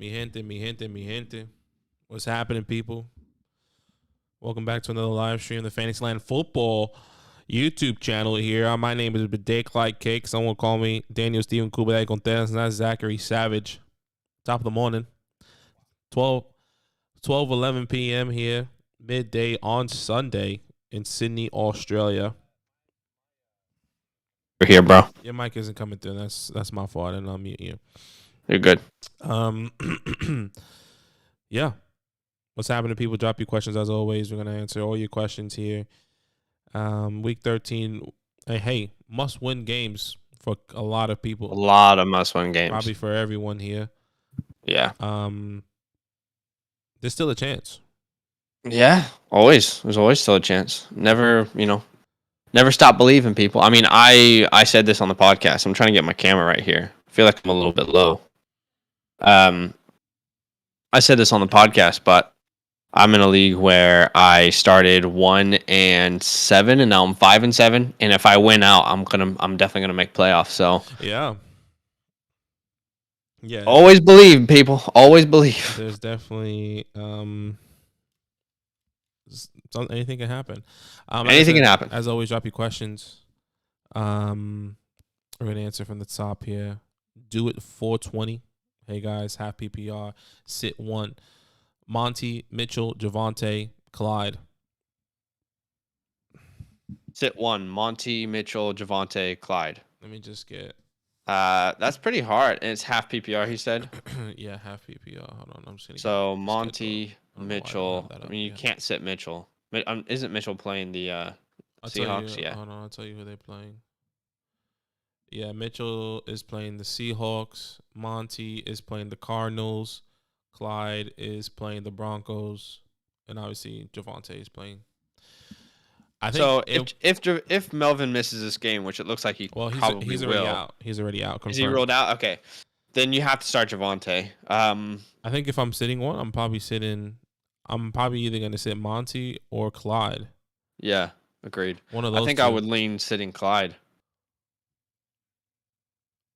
Mi gente, mi gente, mi gente. What's happening, people? Welcome back to another live stream of the Fantasyland Football YouTube channel here. My name is Bidet Clyde Cake. Someone call me Daniel Steven Kubalay Contreras, and that's Zachary Savage. Top of the morning. 11 p.m. here, midday on Sunday in Sydney, Australia. We're here, bro. Your mic isn't coming through. That's my fault. I didn't unmute you. You're good. Yeah. What's happening, people? Drop your questions as always. We're gonna answer all your questions here. Week 13. Hey, must-win games for a lot of people. A lot of must-win games. Probably for everyone here. Yeah. There's still a chance. Yeah, always. There's always still a chance. Never stop believing, people. I mean, I said this on the podcast. I'm trying to get my camera right here. I feel like I'm a little bit low. I said this on the podcast, but I'm in a league where I started 1-7 and now I'm 5-7. And if I win out, I'm definitely gonna make playoffs. So yeah. Always believe, people. Always believe. There's definitely anything can happen. Anything can happen. As always, drop your questions. We're gonna answer from the top here. Do it 420. Hey guys, half PPR. Sit 1. Monty, Mitchell, Javonte, Clyde. Sit 1. Monty, Mitchell, Javonte, Clyde. Let me just get. That's pretty hard, and it's half PPR. He said. Yeah, half PPR. Hold on, I'm just gonna. So Monty, Mitchell. I mean, you can't sit Mitchell. Isn't Mitchell playing the Seahawks? Yeah. Hold on, I'll tell you who they're playing. Yeah, Mitchell is playing the Seahawks. Monty is playing the Cardinals. Clyde is playing the Broncos, and obviously Javonte is playing. I think so. If Melvin misses this game, which it looks like he's already out. He's already out. Confirmed. Is he ruled out? Okay, then you have to start Javonte. I think if I'm sitting one, I'm probably either going to sit Monty or Clyde. Yeah, agreed. One of those. I think two. I would lean sitting Clyde.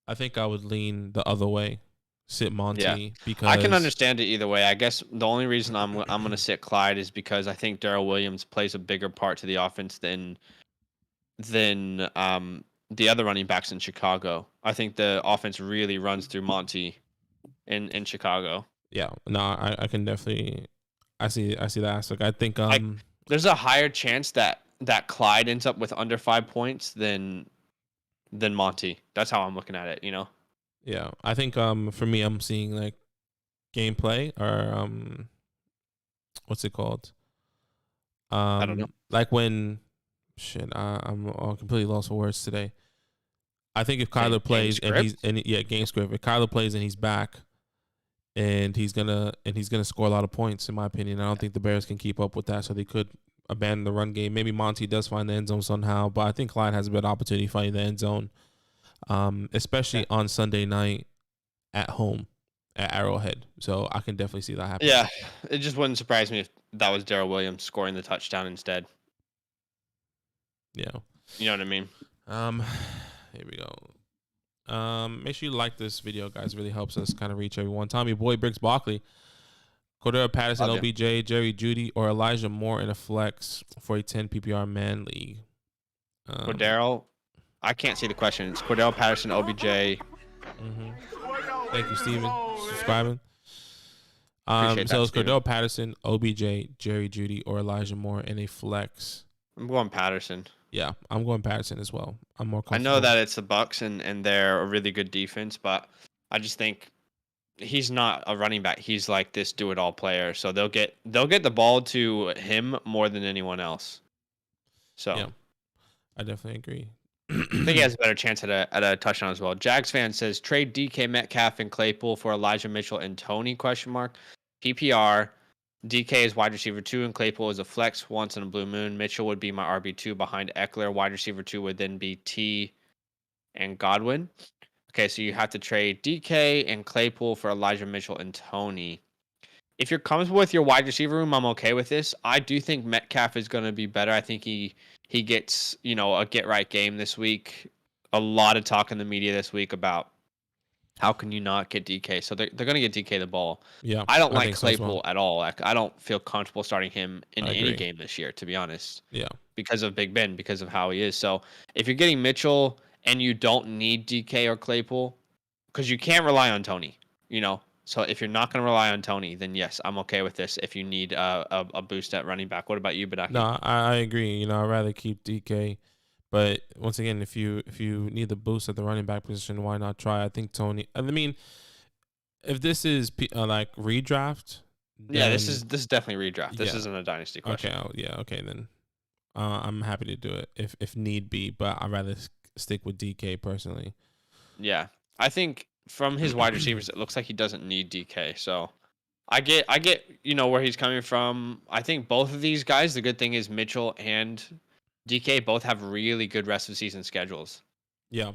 I think I would lean the other way. Sit Monty because I can understand it either way. I guess the only reason I'm going to sit Clyde is because I think Darrell Williams plays a bigger part to the offense than the other running backs in Chicago. I think the offense really runs through Monty in Chicago. Yeah, no, I can definitely I see that aspect. I think there's a higher chance that Clyde ends up with under 5 points than Monty. That's how I'm looking at it, you know. Yeah, I think for me, I'm seeing like gameplay or what's it called? I don't know. Like when I'm completely lost for words today. I think if Kyler plays game script. If Kyler plays and he's back, and he's gonna score a lot of points, in my opinion. I don't think the Bears can keep up with that, so they could abandon the run game. Maybe Monty does find the end zone somehow, but I think Clyde has a better opportunity finding the end zone. Especially on Sunday night at home at Arrowhead. So I can definitely see that happening. Yeah, it just wouldn't surprise me if that was Darrell Williams scoring the touchdown instead. Yeah. You know what I mean? Here we go. Make sure you like this video, guys. It really helps us kind of reach everyone. Tommy Boy, Briggs Barkley, Cordero Patterson, OBJ, Jerry Jeudy, or Elijah Moore in a flex for a 10 PPR man league. Cordero, I can't see the question. It's Cordell Patterson, OBJ. Mm-hmm. Thank you, Steven. Subscribing. So it's Cordell Patterson, OBJ, Jerry Jeudy, or Elijah Moore in a flex. I'm going Patterson. Yeah, I'm going Patterson as well. I'm more comfortable. I know that it's the Bucs and they're a really good defense, but I just think he's not a running back. He's like this do-it-all player. So they'll get the ball to him more than anyone else. So yeah, I definitely agree. I think he has a better chance at a touchdown as well. Jags fan says trade DK Metcalf and Claypool for Elijah Mitchell and Tony ? PPR. DK is wide receiver 2 and Claypool is a flex once in a blue moon. Mitchell would be my RB2 behind Eckler. Wide receiver 2 would then be T and Godwin. Okay, so you have to trade DK and Claypool for Elijah Mitchell and Tony. If you're comfortable with your wide receiver room, I'm okay with this. I do think Metcalf is going to be better. I think he gets, a get right game this week. A lot of talk in the media this week about How can you not get DK? So they're going to get DK the ball. Yeah, I don't I like think so as Claypool well. at all. Like, I don't feel comfortable starting him in I any agree. game this year, to be honest. Yeah. Because of Big Ben, because of how he is. So if you're getting Mitchell and you don't need DK or Claypool, because you can't rely on Tony, you know. So if you're not going to rely on Tony, then yes, I'm okay with this. If you need a boost at running back, what about you, Badaki? No, I agree. You know, I'd rather keep DK. But once again, if you need the boost at the running back position, why not try? I think Tony. I mean, if this is like redraft, yeah, this is definitely redraft. This isn't a dynasty question. Okay, okay, then I'm happy to do it if need be. But I'd rather stick with DK personally. Yeah, I think from his wide receivers, it looks like he doesn't need DK. So I get where he's coming from. I think both of these guys. The good thing is Mitchell and DK both have really good rest of season schedules. Yeah.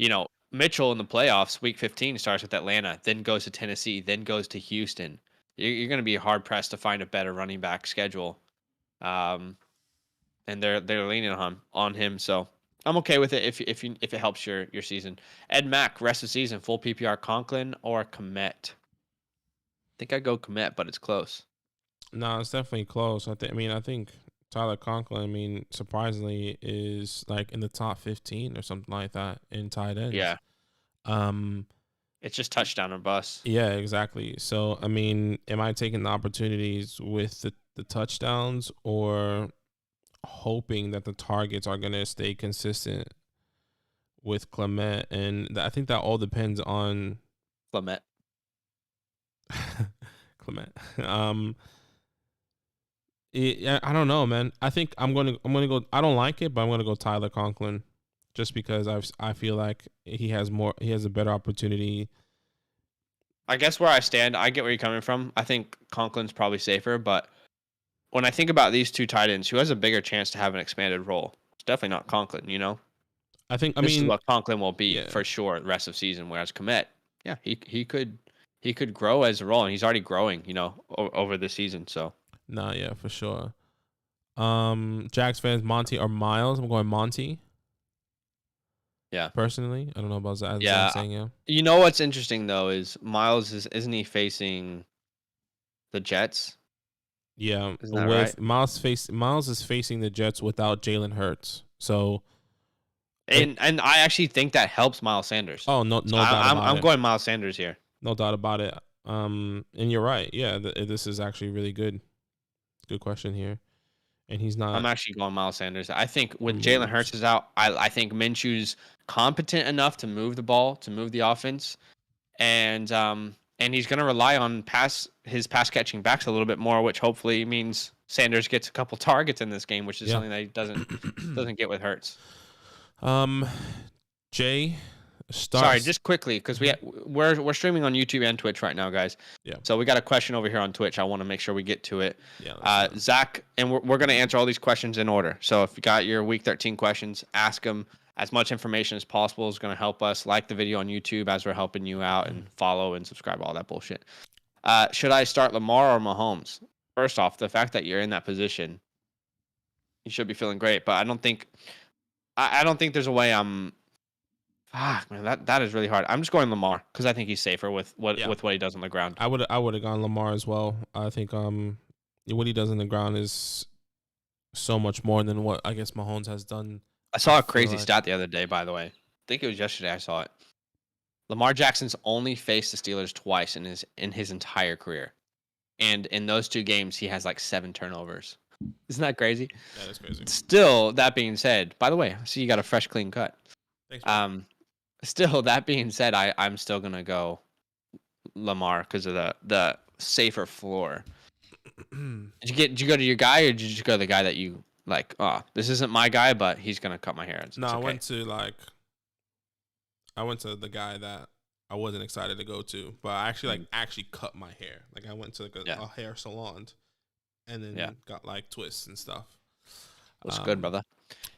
Mitchell in the playoffs, week 15 starts with Atlanta, then goes to Tennessee, then goes to Houston. You're going to be hard pressed to find a better running back schedule, and they're leaning on him. So I'm okay with it if it helps your season. Ed Mack, rest of season, full PPR, Conklin or Komet. I think I go Komet, but it's close. No, it's definitely close. I think Tyler Conklin, surprisingly, is like in the top 15 or something like that in tight ends. Yeah. It's just touchdown or bust. Yeah, exactly. So, am I taking the opportunities with the touchdowns or hoping that the targets are going to stay consistent with Clement? And I think that all depends on Clement. Clement. I don't know, man. I think I'm gonna go. I don't like it, but I'm gonna go Tyler Conklin, just because I feel like he has a better opportunity. I guess where I stand, I get where you're coming from. I think Conklin's probably safer, but when I think about these two tight ends, who has a bigger chance to have an expanded role? It's definitely not Conklin. This is what Conklin will be for sure the rest of season. Whereas Komet, yeah, he could grow as a role, and he's already growing, over the season. So. Nah, yeah, for sure. Jags fans, Monty or Miles? I'm going Monty. Yeah. Personally, I don't know about Zach. Yeah. Saying, yeah. You know what's interesting though is Miles isn't he facing the Jets? Yeah. Isn't that right? Miles is facing the Jets without Jalen Hurts. So. And I actually think that helps Miles Sanders. Oh no doubt about it. I'm going Miles Sanders here. No doubt about it. And you're right. Yeah, this is actually really good. Good question here, and he's not. I'm actually going Miles Sanders. I think when Jalen Hurts is out, I think Minshew's competent enough to move the ball, to move the offense, and he's going to rely on his pass catching backs a little bit more, which hopefully means Sanders gets a couple targets in this game, which is something that he doesn't get with Hurts. Jay. Sorry, just quickly, because we're streaming on YouTube and Twitch right now, guys. Yeah. So we got a question over here on Twitch. I want to make sure we get to it. Yeah. Zach, and we're going to answer all these questions in order. So if you got your Week 13 questions, ask them. As much information as possible is going to help us. Like the video on YouTube as we're helping you out, and follow and subscribe, all that bullshit. Should I start Lamar or Mahomes? First off, the fact that you're in that position, you should be feeling great. But I don't think there's a way I'm. Fuck, man, that is really hard. I'm just going Lamar because I think he's safer with what he does on the ground. I would have gone Lamar as well. I think what he does on the ground is so much more than what I guess Mahomes has done. I saw a crazy stat the other day, by the way. I think it was yesterday I saw it. Lamar Jackson's only faced the Steelers twice in his entire career. And in those two games, he has like 7 turnovers. Isn't that crazy? That is crazy. Still, that being said, by the way, I see you got a fresh, clean cut. Thanks, man. Still, that being said, I'm still going to go Lamar because of the safer floor. Did you go to your guy, or did you just go to the guy that you like? Oh, this isn't my guy, but he's going to cut my hair. No, okay. I went to the guy that I wasn't excited to go to, but I actually cut my hair. Like I went to a hair salon, and then got like twists and stuff. That's good, brother.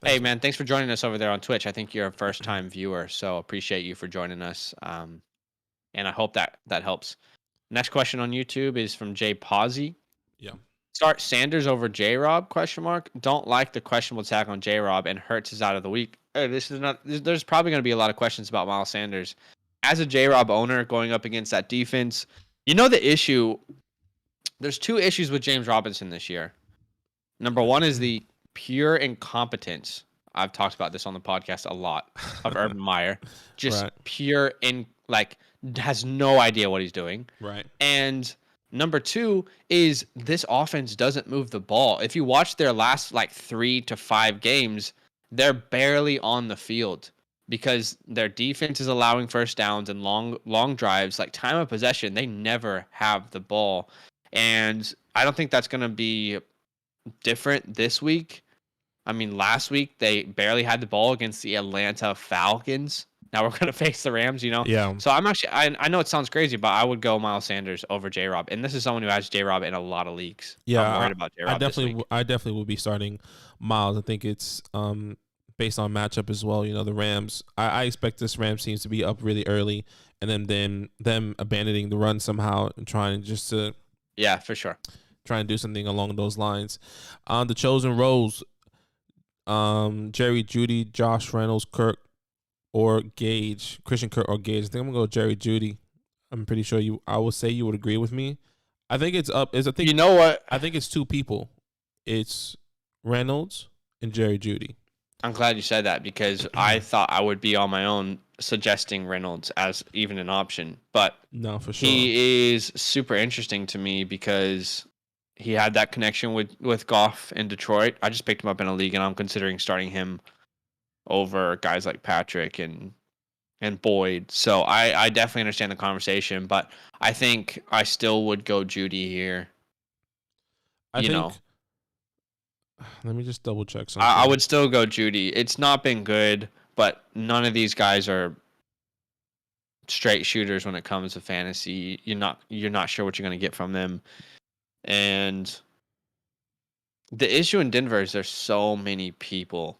Hey, man, thanks for joining us over there on Twitch. I think you're a first-time viewer, so appreciate you for joining us. And I hope that helps. Next question on YouTube is from Jay Pazzi. Yeah. Start Sanders over J-Rob, ? Don't like the questionable tag on J-Rob, and Hurts is out of the week. There's probably going to be a lot of questions about Miles Sanders as a J-Rob owner going up against that defense, the issue. There's 2 issues with James Robinson this year. Number 1 is the pure incompetence. I've talked about this on the podcast a lot of Urban Meyer. Just pure has no idea what he's doing. Right. And number 2 is this offense doesn't move the ball. If you watch their last 3 to 5 games, they're barely on the field because their defense is allowing first downs and long drives. Time of possession, they never have the ball. And I don't think that's going to be different this week. I mean, last week they barely had the ball against the Atlanta Falcons. Now we're going to face the Rams, Yeah. So I'm actually, I know it sounds crazy, but I would go Miles Sanders over J-Rob. And this is someone who has J-Rob in a lot of leagues. Yeah. I'm worried about J-Rob I definitely will be starting Miles. I think it's based on matchup as well. The Rams, I expect this Rams team to be up really early and then them abandoning the run somehow and trying just to. Yeah, for sure. Try and do something along those lines. The chosen roles, Jerry Jeudy, Josh Reynolds, Kirk, or Gage, Christian Kirk or Gage. I think I'm gonna go Jerry Jeudy. I'm pretty sure I would say you would agree with me. I think it's up. You know what? I think it's 2 people. It's Reynolds and Jerry Jeudy. I'm glad you said that because I thought I would be on my own suggesting Reynolds as even an option. But no, for sure. He is super interesting to me because he had that connection with Goff in Detroit. I just picked him up in a league, and I'm considering starting him over guys like Patrick and Boyd. So I definitely understand the conversation, but I think I still would go Jeudy here. Let me just double check something. I would still go Jeudy. It's not been good, but none of these guys are straight shooters when it comes to fantasy. You're not sure what you're going to get from them. And the issue in Denver is there's so many people.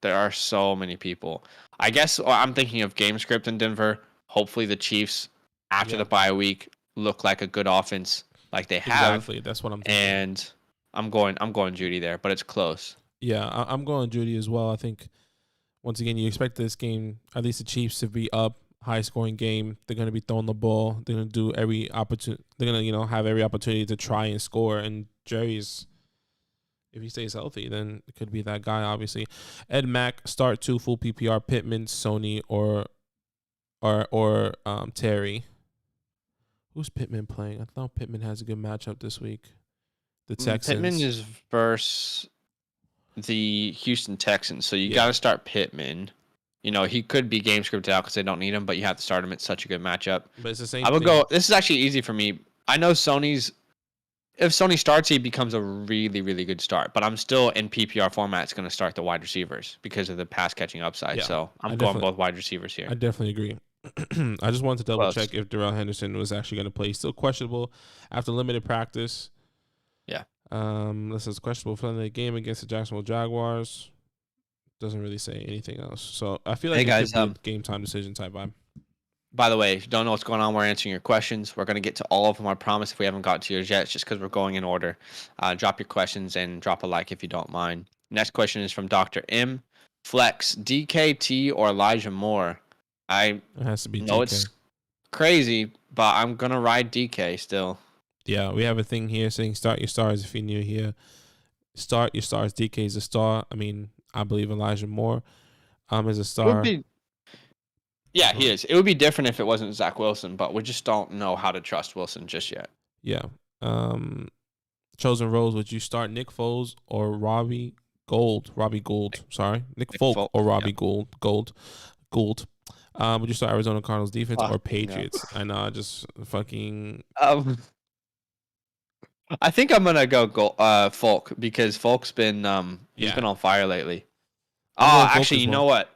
There are so many people. I guess I'm thinking of game script in Denver. Hopefully the Chiefs, after the bye week, look like a good offense like they have. Exactly. That's what I'm thinking. And I'm going Jeudy there, but it's close. Yeah, I'm going Jeudy as well. I think, once again, you expect this game, at least the Chiefs, to be up, high-scoring game. They're going to be throwing the ball. They're going to do every opportunity. They're going to, have every opportunity to try and score. And Jerry's, if he stays healthy, then it could be that guy, obviously. Ed Mack, start 2, full PPR, Pittman, Sony, or Terry. Who's Pittman playing? I thought Pittman has a good matchup this week. The Texans. Pittman is versus the Houston Texans, so you got to start Pittman. He could be game scripted out because they don't need him, but you have to start him. It's such a good matchup. But it's the same I would go. This is actually easy for me. I know if Sony starts, he becomes a really, really good start. But I'm still in PPR format. It's going to start the wide receivers because of the pass catching upside. Yeah, so I'm going both wide receivers here. I definitely agree. I just wanted to double check if Darrell Henderson was actually going to play. He's still questionable after limited practice. Yeah. This is questionable for the game against the Jacksonville Jaguars. Doesn't really say anything else. So I feel like it's a game time decision type vibe. By the way, if you don't know what's going on, we're answering your questions. We're going to get to all of them, I promise. If we haven't got to yours yet, it's just because we're going in order. Drop your questions and drop a like if you don't mind. Next question is from Dr. M. Flex, DKT or Elijah Moore? It has to be know DK. It's crazy, but I'm going to ride DK still. Yeah, we have a thing here saying start your stars if you're new here. Start your stars. DK is a star. I mean, I believe Elijah Moore is a star. He is. It would be different if it wasn't Zach Wilson, but we just don't know how to trust Wilson just yet. Yeah. Chosen roles, would you start Nick Foles or Robbie Gould? Nick Folk or Robbie Gould. Would you start Arizona Cardinals defense or Patriots? No. I know, just fucking... I think I'm gonna go Folk because Folk's been he's been on fire lately. Actually, you know what?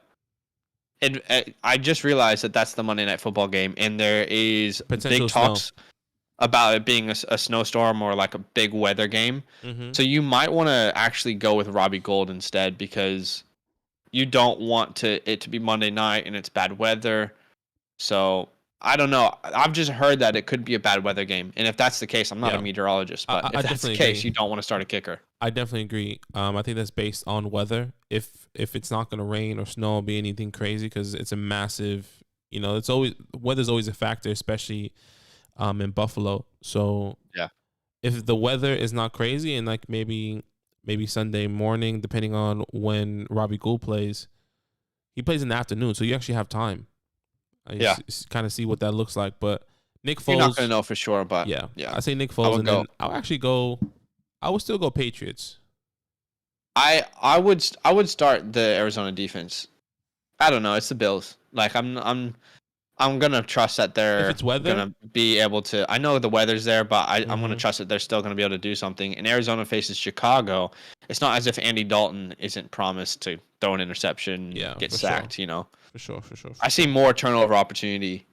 I just realized that's the Monday Night Football game, and there is big talks about it being a snowstorm or like a big weather game. Mm-hmm. So you might want to actually go with Robbie Gould instead because you don't want it to be Monday night and it's bad weather. So I don't know. I've just heard that it could be a bad weather game. And if that's the case, I'm not a meteorologist, but if that's the case, you don't want to start a kicker. I definitely agree. I think that's based on weather. If it's not going to rain or snow or be anything crazy because it's a massive, it's always weather's always a factor, especially in Buffalo. So yeah, if the weather is not crazy and like maybe Sunday morning, depending on when Robbie Gould plays, he plays in the afternoon, so you actually have time. Kind of see what that looks like. But Nick Foles, you're not gonna know for sure, but yeah. I say Nick Foles, and then I would still go Patriots. I would start the Arizona defense. I don't know. It's the Bills. Like I'm gonna trust that they're gonna be able to. I know the weather's there, but I'm gonna trust that they're still gonna be able to do something. And Arizona faces Chicago. It's not as if Andy Dalton isn't promised to throw an interception, get sacked. Sure. For sure. I see more turnover opportunity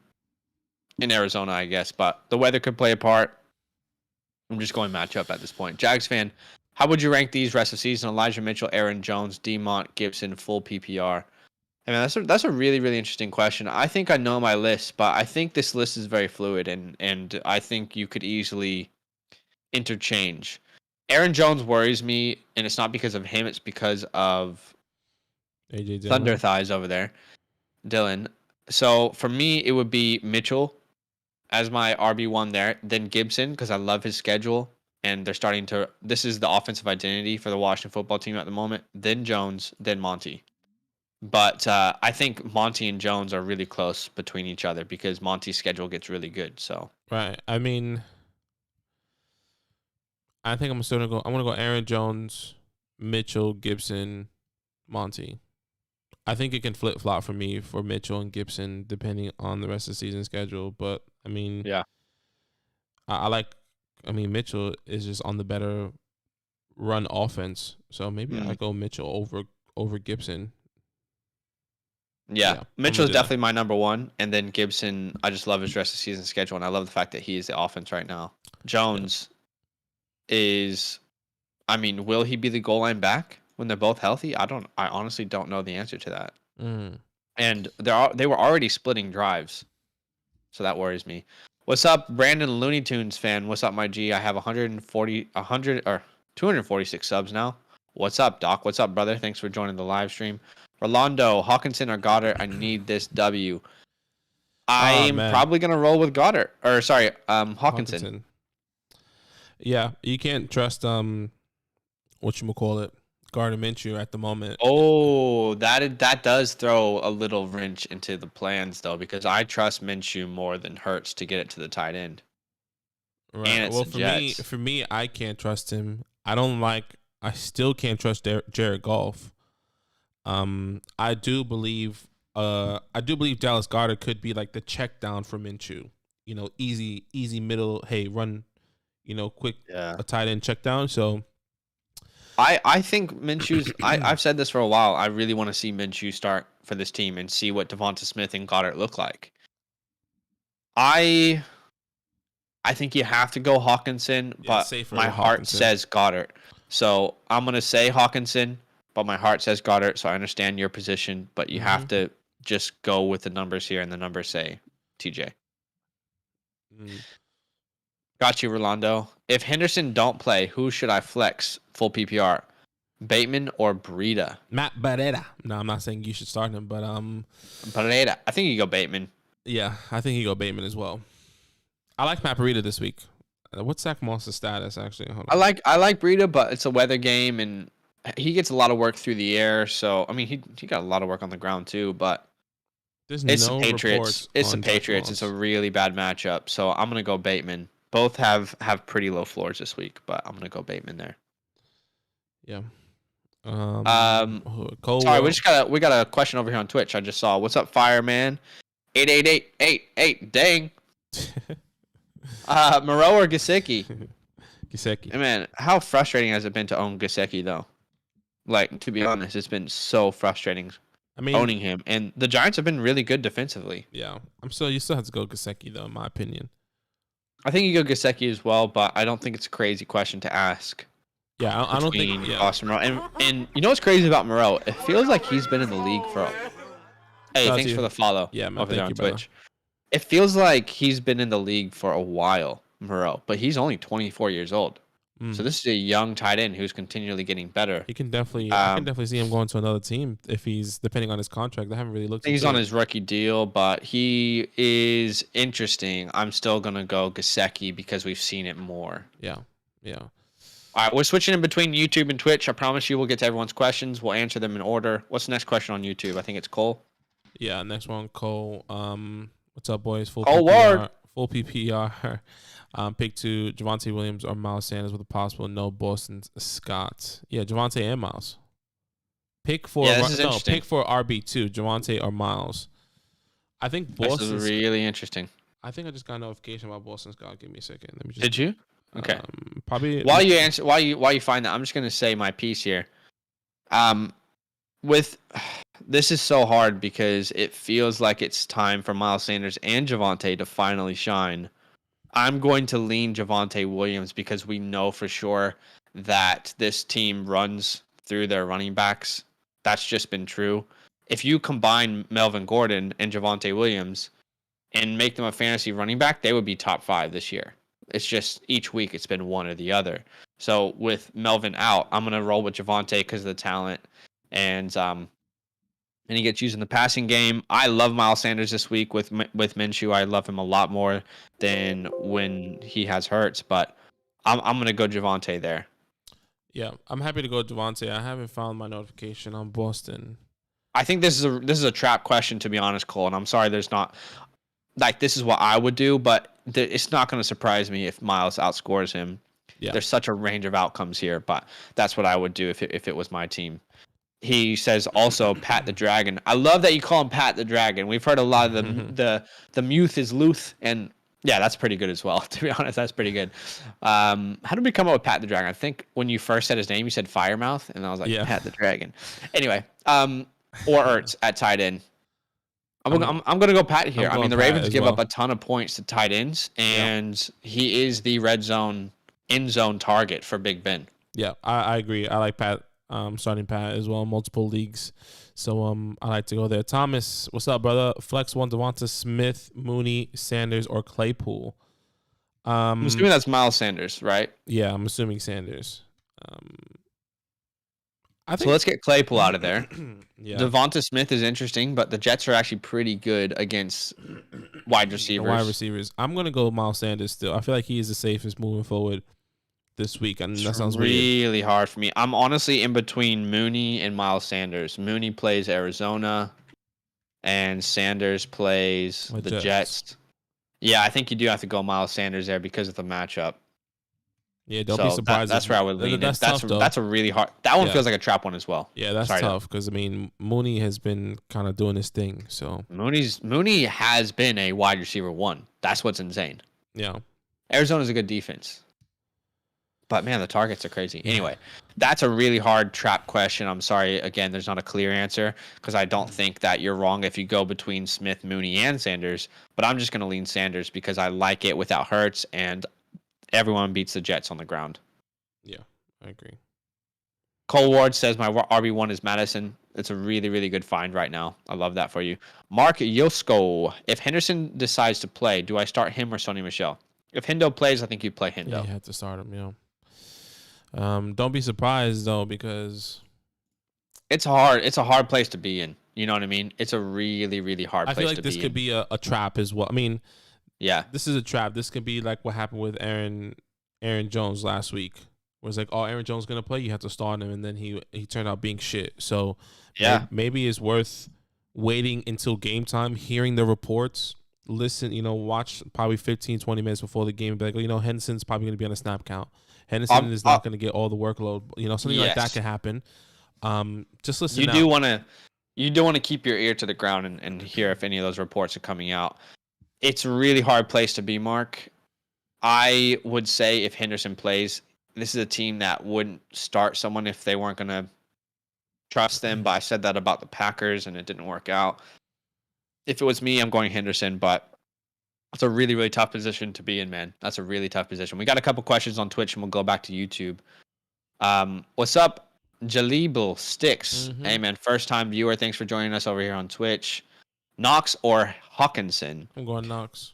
in Arizona, I guess, but the weather could play a part. I'm just going matchup at this point. Jags fan, how would you rank these rest of season? Elijah Mitchell, Aaron Jones, Demont, Gibson, full PPR. I mean, that's a really, really interesting question. I think I know my list, but I think this list is very fluid, and I think you could easily interchange. Aaron Jones worries me, and it's not because of him. It's because of AJ Thunder Thighs over there. Dylan. So for me, it would be Mitchell as my RB1 there, then Gibson because I love his schedule and they're starting to. This is the offensive identity for the Washington football team at the moment. Then Jones, then Monty. But I think Monty and Jones are really close between each other because Monty's schedule gets really good. So right. I mean, I think I'm still gonna go. I'm gonna go Aaron Jones, Mitchell, Gibson, Monty. I think it can flip flop for me for Mitchell and Gibson depending on the rest of the season schedule. But I mean, yeah, I like. I mean, Mitchell is just on the better run offense, so maybe I go Mitchell over Gibson. Yeah. Mitchell is definitely my number one, and then Gibson. I just love his rest of the season schedule, and I love the fact that he is the offense right now. Jones is. I mean, will he be the goal line back when they're both healthy? I honestly don't know the answer to that. And they were already splitting drives, so that worries me. What's up, Brandon Looney Tunes fan? What's up, my G? I have 246 subs now. What's up, Doc? What's up, brother? Thanks for joining the live stream. Rolando, Hawkinson, or Goddard? I need this W. I'm probably gonna roll with Goddard, or sorry, Hawkinson. Yeah, you can't trust whatchamacallit, Gardner Minshew at the moment. Oh, that does throw a little wrench into the plans though, because I trust Minshew more than Hurts to get it to the tight end. Right. And well, for me, I can't trust him. I still can't trust Jared Goff. I do believe Dallas Goedert could be like the check down for Minshew. Easy middle. Hey, run. Quick a tight end check down. So I think Minshew's. I've said this for a while. I really want to see Minshew start for this team and see what Devonta Smith and Goddard look like. I think you have to go Hawkinson, but my heart says Goddard. So I'm gonna say Hawkinson, but my heart says Goddard. So I understand your position, but you have to just go with the numbers here, and the numbers say TJ. Got you, Rolando. If Henderson don't play, who should I flex full PPR? Bateman or Breida? Matt Breida. No, I'm not saying you should start him, but Breida. I think you go Bateman. Yeah, I think you go Bateman as well. I like Matt Breida this week. What's Zach Moss's status actually? Hold on. I like Breida, but it's a weather game and he gets a lot of work through the air. So I mean, he got a lot of work on the ground too. But it's the Patriots. It's the Patriots. It's a really bad matchup. So I'm gonna go Bateman. Both have pretty low floors this week, but I'm gonna go Bateman there. Yeah. Sorry, we got a question over here on Twitch. I just saw. What's up, Fireman? 88888. Dang. Moreau or Gesicki? Gesicki. Hey, man, how frustrating has it been to own Gesicki though? Like, to be honest, it's been so frustrating. Owning him, and the Giants have been really good defensively. Yeah, you still have to go Gesicki though, in my opinion. I think you go Gesicki as well, but I don't think it's a crazy question to ask. Yeah, I don't think. Austin Moreau. And you know what's crazy about Moreau? It feels like he's been in the league for. Hey, thanks for the follow. Yeah, man, over there on Twitch. It feels like he's been in the league for a while, Moreau, but he's only 24 years old. So this is a young tight end who's continually getting better. He can definitely, I can definitely see him going to another team if he's depending on his contract. I haven't really looked. He's on his rookie deal, but he is interesting. I'm still gonna go Gesicki because we've seen it more. Yeah. All right, we're switching in between YouTube and Twitch. I promise you, we'll get to everyone's questions. We'll answer them in order. What's the next question on YouTube? I think it's Cole. Yeah, next one, Cole. What's up, boys? Full Cole PPR. Ward. Full PPR. Pick 2, Javonte Williams or Miles Sanders with a possible no Boston Scott. Yeah, Javonte and Miles. Pick for pick for RB2, Javonte or Miles. I think Boston. This is really interesting. I think I just got a notification about Boston Scott. Give me a second. Let me just. Did you? Okay. Probably. While you find that, I'm just gonna say my piece here. With this is so hard because it feels like it's time for Miles Sanders and Javonte to finally shine. I'm going to lean Javonte Williams because we know for sure that this team runs through their running backs. That's just been true. If you combine Melvin Gordon and Javonte Williams and make them a fantasy running back, they would be top 5 this year. It's just each week it's been one or the other. So with Melvin out, I'm going to roll with Javonte because of the talent. And he gets used in the passing game. I love Miles Sanders this week with Minshew. I love him a lot more than when he has Hurts, but I'm going to go Javonte there. Yeah, I'm happy to go Javonte. I haven't found my notification on Boston. I think this is a trap question, to be honest, Cole, and I'm sorry there's not like this is what I would do, but it's not going to surprise me if Miles outscores him. Yeah. There's such a range of outcomes here, but that's what I would do if it was my team. He says also Pat the Dragon. I love that you call him Pat the Dragon. We've heard a lot of the Muth is Luth, and yeah, that's pretty good as well. To be honest, that's pretty good. How did we come up with Pat the Dragon? I think when you first said his name, you said Firemouth, and I was like, Pat the Dragon. Anyway, or Ertz at tight end. I'm gonna go Pat here. I mean, the Ravens give up a ton of points to tight ends, and he is the red zone end zone target for Big Ben. Yeah, I agree. I like Pat. Starting Pat as well, multiple leagues. So I like to go there. Thomas, what's up, brother? Flex 1, Devonta Smith, Mooney, Sanders, or Claypool. I'm assuming that's Miles Sanders, right? Yeah, I'm assuming Sanders. So let's get Claypool out of there. Yeah. Devonta Smith is interesting, but the Jets are actually pretty good against wide receivers. I'm going to go Miles Sanders still. I feel like he is the safest moving forward this week, and that sounds really hard for me. I'm honestly in between Mooney and Miles Sanders. Mooney plays Arizona, and Sanders plays the Jets. Yeah, I think you do have to go Miles Sanders there because of the matchup. Yeah, don't be surprised. That's where I would lean. That's a really hard. That one feels like a trap one as well. Yeah, that's tough because I mean Mooney has been kind of doing his thing. So Mooney has been a wide receiver 1. That's what's insane. Yeah, Arizona's a good defense. But, man, the targets are crazy. Anyway, that's a really hard trap question. I'm sorry. Again, there's not a clear answer because I don't think that you're wrong if you go between Smith, Mooney, and Sanders. But I'm just going to lean Sanders because I like it without Hurts, and everyone beats the Jets on the ground. Yeah, I agree. Cole Ward says my RB1 is Madison. It's a really, really good find right now. I love that for you. Mark Yosko. If Henderson decides to play, do I start him or Sony Michel? If Hendo plays, I think you play Hendo. Yeah, you have to start him, yeah. Don't be surprised though, because it's hard. It's a hard place to be in. You know what I mean? It's a really, really hard place to be in. I feel like this could be a trap as well. I mean, yeah, this is a trap. This could be like what happened with Aaron Jones last week. Where it's like, oh, Aaron Jones is gonna play, you have to start him, and then he turned out being shit. So yeah, maybe it's worth waiting until game time, hearing the reports, listen, watch probably 15, 20 minutes before the game, and be like, Henderson's probably gonna be on a snap count. Henderson is not going to get all the workload. Something like that can happen. Just listen. You do want to keep your ear to the ground and hear if any of those reports are coming out. It's a really hard place to be, Mark. I would say if Henderson plays, this is a team that wouldn't start someone if they weren't going to trust them. But I said that about the Packers, and it didn't work out. If it was me, I'm going Henderson, but it's a really, really tough position to be in, man. That's a really tough position. We got a couple questions on Twitch, and we'll go back to YouTube. What's up, Jalibel Sticks? Mm-hmm. Hey, man, first-time viewer. Thanks for joining us over here on Twitch. Knox or Hawkinson? I'm going Knox.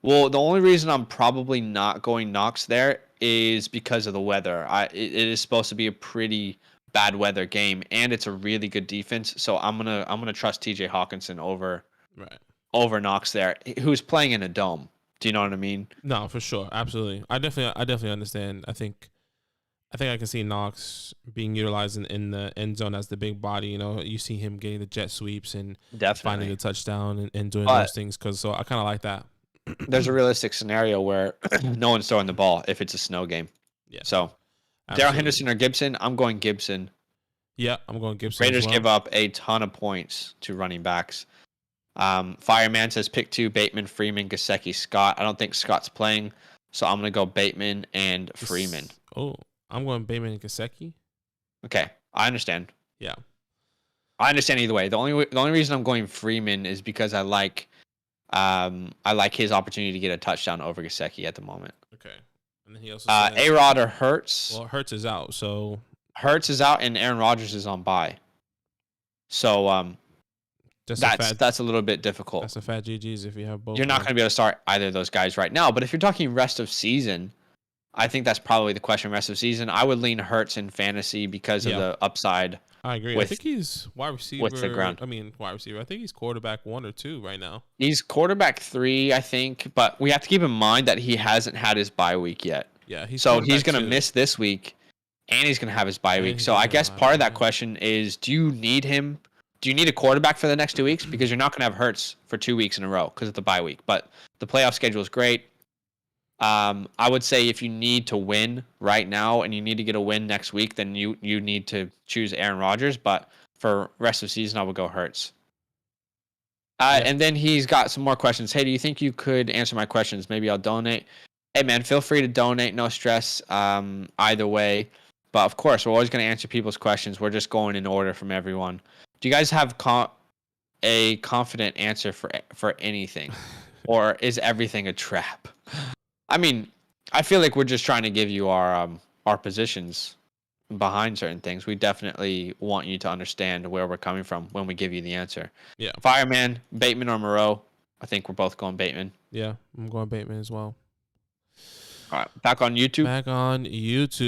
Well, the only reason I'm probably not going Knox there is because of the weather. It is supposed to be a pretty bad weather game, and it's a really good defense. So I'm gonna trust TJ Hawkinson over Knox there, who's playing in a dome. Do you know what I mean? No, for sure, absolutely. I definitely understand. I think I can see Knox being utilized in the end zone as the big body. You know, you see him getting the jet sweeps and finding the touchdown and doing those things. So I kind of like that. There's a realistic scenario where no one's throwing the ball if it's a snow game. Yeah. So Darrell Henderson or Gibson, I'm going Gibson. Yeah, I'm going Gibson. Raiders give up a ton of points to running backs. Fireman says pick 2, Bateman, Freeman, Gesicki, Scott. I don't think Scott's playing, so I'm going to go Bateman and Freeman. I'm going Bateman and Gesicki. Okay, I understand. Yeah. I understand either way. The only reason I'm going Freeman is because I like his opportunity to get a touchdown over Gesicki at the moment. Okay. And then he also A-Rod or Hurts. Well, Hurts is out, so Hurts is out and Aaron Rodgers is on bye. So that's a little bit difficult. That's a fat GG's if you have both. You're not going to be able to start either of those guys right now. But if you're talking rest of season, I think that's probably the question. Rest of season, I would lean Hurts in fantasy because of the upside. I agree. I think he's wide receiver. With the ground. I mean, wide receiver. I think he's quarterback 1 or 2 right now. He's quarterback 3, I think. But we have to keep in mind that he hasn't had his bye week yet. Yeah, he's going to miss this week, and he's going to have his bye week. So I guess part of that question is, do you need him? Do you need a quarterback for the next 2 weeks? Because you're not going to have Hurts for 2 weeks in a row because of the bye week. But the playoff schedule is great. I would say if you need to win right now and you need to get a win next week, then you need to choose Aaron Rodgers. But for rest of the season, I would go Hurts. And then he's got some more questions. Hey, do you think you could answer my questions? Maybe I'll donate. Hey, man, feel free to donate. No stress either way. But, of course, we're always going to answer people's questions. We're just going in order from everyone. Do you guys have a confident answer for anything? Or is everything a trap? I mean, I feel like we're just trying to give you our positions behind certain things. We definitely want you to understand where we're coming from when we give you the answer. Yeah. Fireman, Bateman, or Moreau? I think we're both going Bateman. Yeah, I'm going Bateman as well. All right, back on YouTube.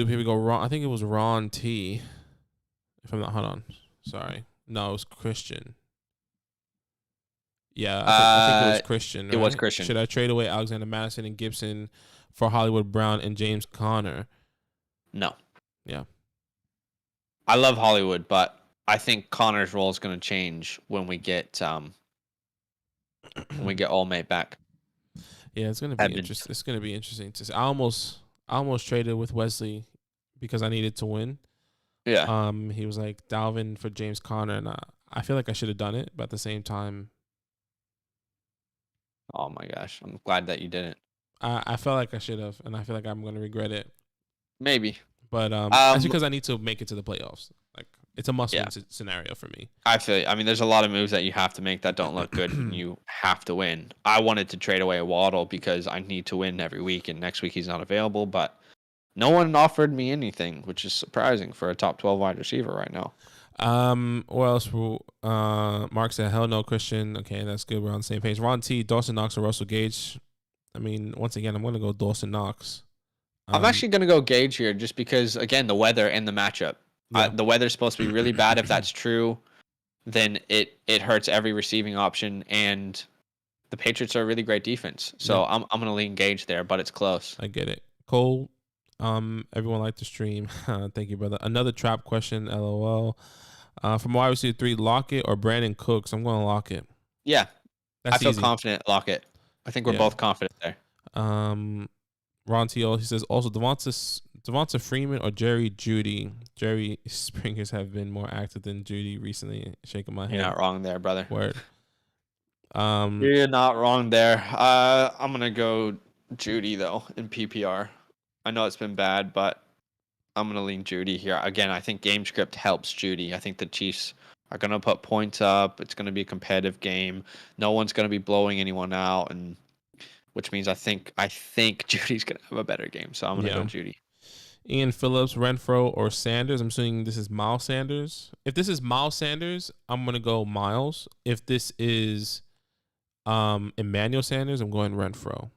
Here we go. I think it was Ron T. If I'm not, hold on. Sorry. No, it was Christian. Yeah, I think it was Christian. Right? It was Christian. Should I trade away Alexander Madison and Gibson for Hollywood Brown and James Conner? No. Yeah. I love Hollywood, but I think Connor's role is going to change when we get All-Mate back. Yeah, it's going to be interesting. It's going to be interesting to see. I almost traded with Wesley because I needed to win. Yeah. He was like Dalvin for James Conner, and I feel like I should have done it, but at the same time, oh my gosh, I'm glad that you didn't. I felt like I should have, and I feel like I'm going to regret it. Maybe. But that's because I need to make it to the playoffs. Like, it's a must-win scenario for me. I feel. I mean, there's a lot of moves that you have to make that don't look good, and you have to win. I wanted to trade away a Waddle because I need to win every week, and next week he's not available. But no one offered me anything, which is surprising for a top 12 wide receiver right now. What else? Mark said, hell no, Christian. Okay, that's good. We're on the same page. Ron T, Dawson Knox, or Russell Gage. I mean, once again, I'm going to go Dawson Knox. I'm actually going to go Gage here just because, again, the weather and the matchup. Yeah. The weather's supposed to be really bad. If that's true, then it hurts every receiving option, and the Patriots are a really great defense. So I'm going to lean Gage there, but it's close. I get it. Cole, everyone liked the stream. Thank you, brother. Another trap question, LOL. From wide receiver 3, Lockett or Brandon Cooks? I'm going to Lockett. Yeah. I feel confident Lockett. I think we're both confident there. Ron T.O., he says, also Devonta Freeman or Jerry Jeudy. Jerry Springers have been more active than Jeudy recently. Shaking my head. You're not wrong there, brother. Word. You're not wrong there. I'm going to go Jeudy, though, in PPR. I know it's been bad, but I'm going to lean Jeudy here. Again, I think game script helps Jeudy. I think the Chiefs are going to put points up. It's going to be a competitive game. No one's going to be blowing anyone out, and which means I think Judy's going to have a better game. So I'm going to go Jeudy. Ian Phillips, Renfro, or Sanders. I'm assuming this is Miles Sanders. If this is Miles Sanders, I'm going to go Miles. If this is Emmanuel Sanders, I'm going Renfro.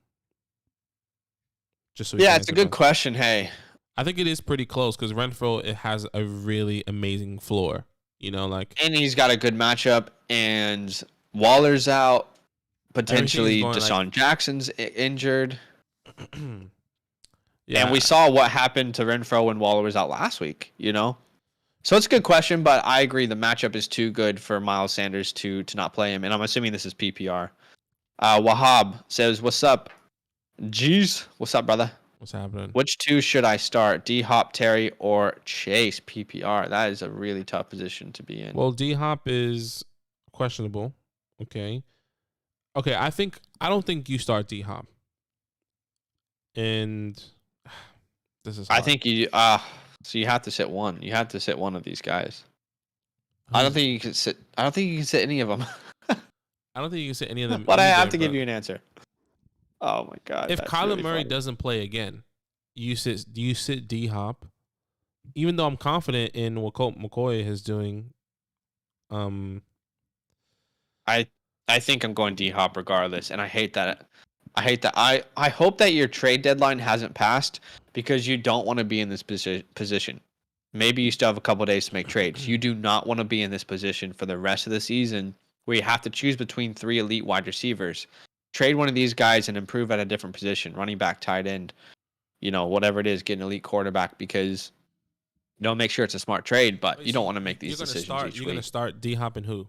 Just so it's a good question. Hey, I think it is pretty close because Renfrow it has a really amazing floor. and he's got a good matchup, and Waller's out. Potentially, Deshaun Jackson's injured. Yeah, and we saw what happened to Renfrow when Waller was out last week. So it's a good question, but I agree the matchup is too good for Miles Sanders to not play him, and I'm assuming this is PPR. Wahab says, "What's up, Jeez? What's up, brother? What's happening? Which two should I start? D-Hop, Terry, or Chase? PPR. That is a really tough position to be in. Well, D-Hop is questionable. Okay. I don't think you start D-Hop. And this is hard. I think you so you have to sit one. You have to sit one of these guys. I don't think you can sit any of them. I don't think you can sit any of them. But I have to give you an answer. Oh my god! If Kyler really Murray doesn't play again, you sit D-Hop. Even though I'm confident in what Colt McCoy is doing, I think I'm going D-Hop regardless, and I hate that. I hope that your trade deadline hasn't passed because you don't want to be in this position. Maybe you still have a couple days to make trades. You do not want to be in this position for the rest of the season where you have to choose between 3 elite wide receivers. Trade one of these guys and improve at a different position, running back, tight end, whatever it is, get an elite quarterback because make sure it's a smart trade, but you don't want to make these decisions each week. You're going to start D-Hop and who?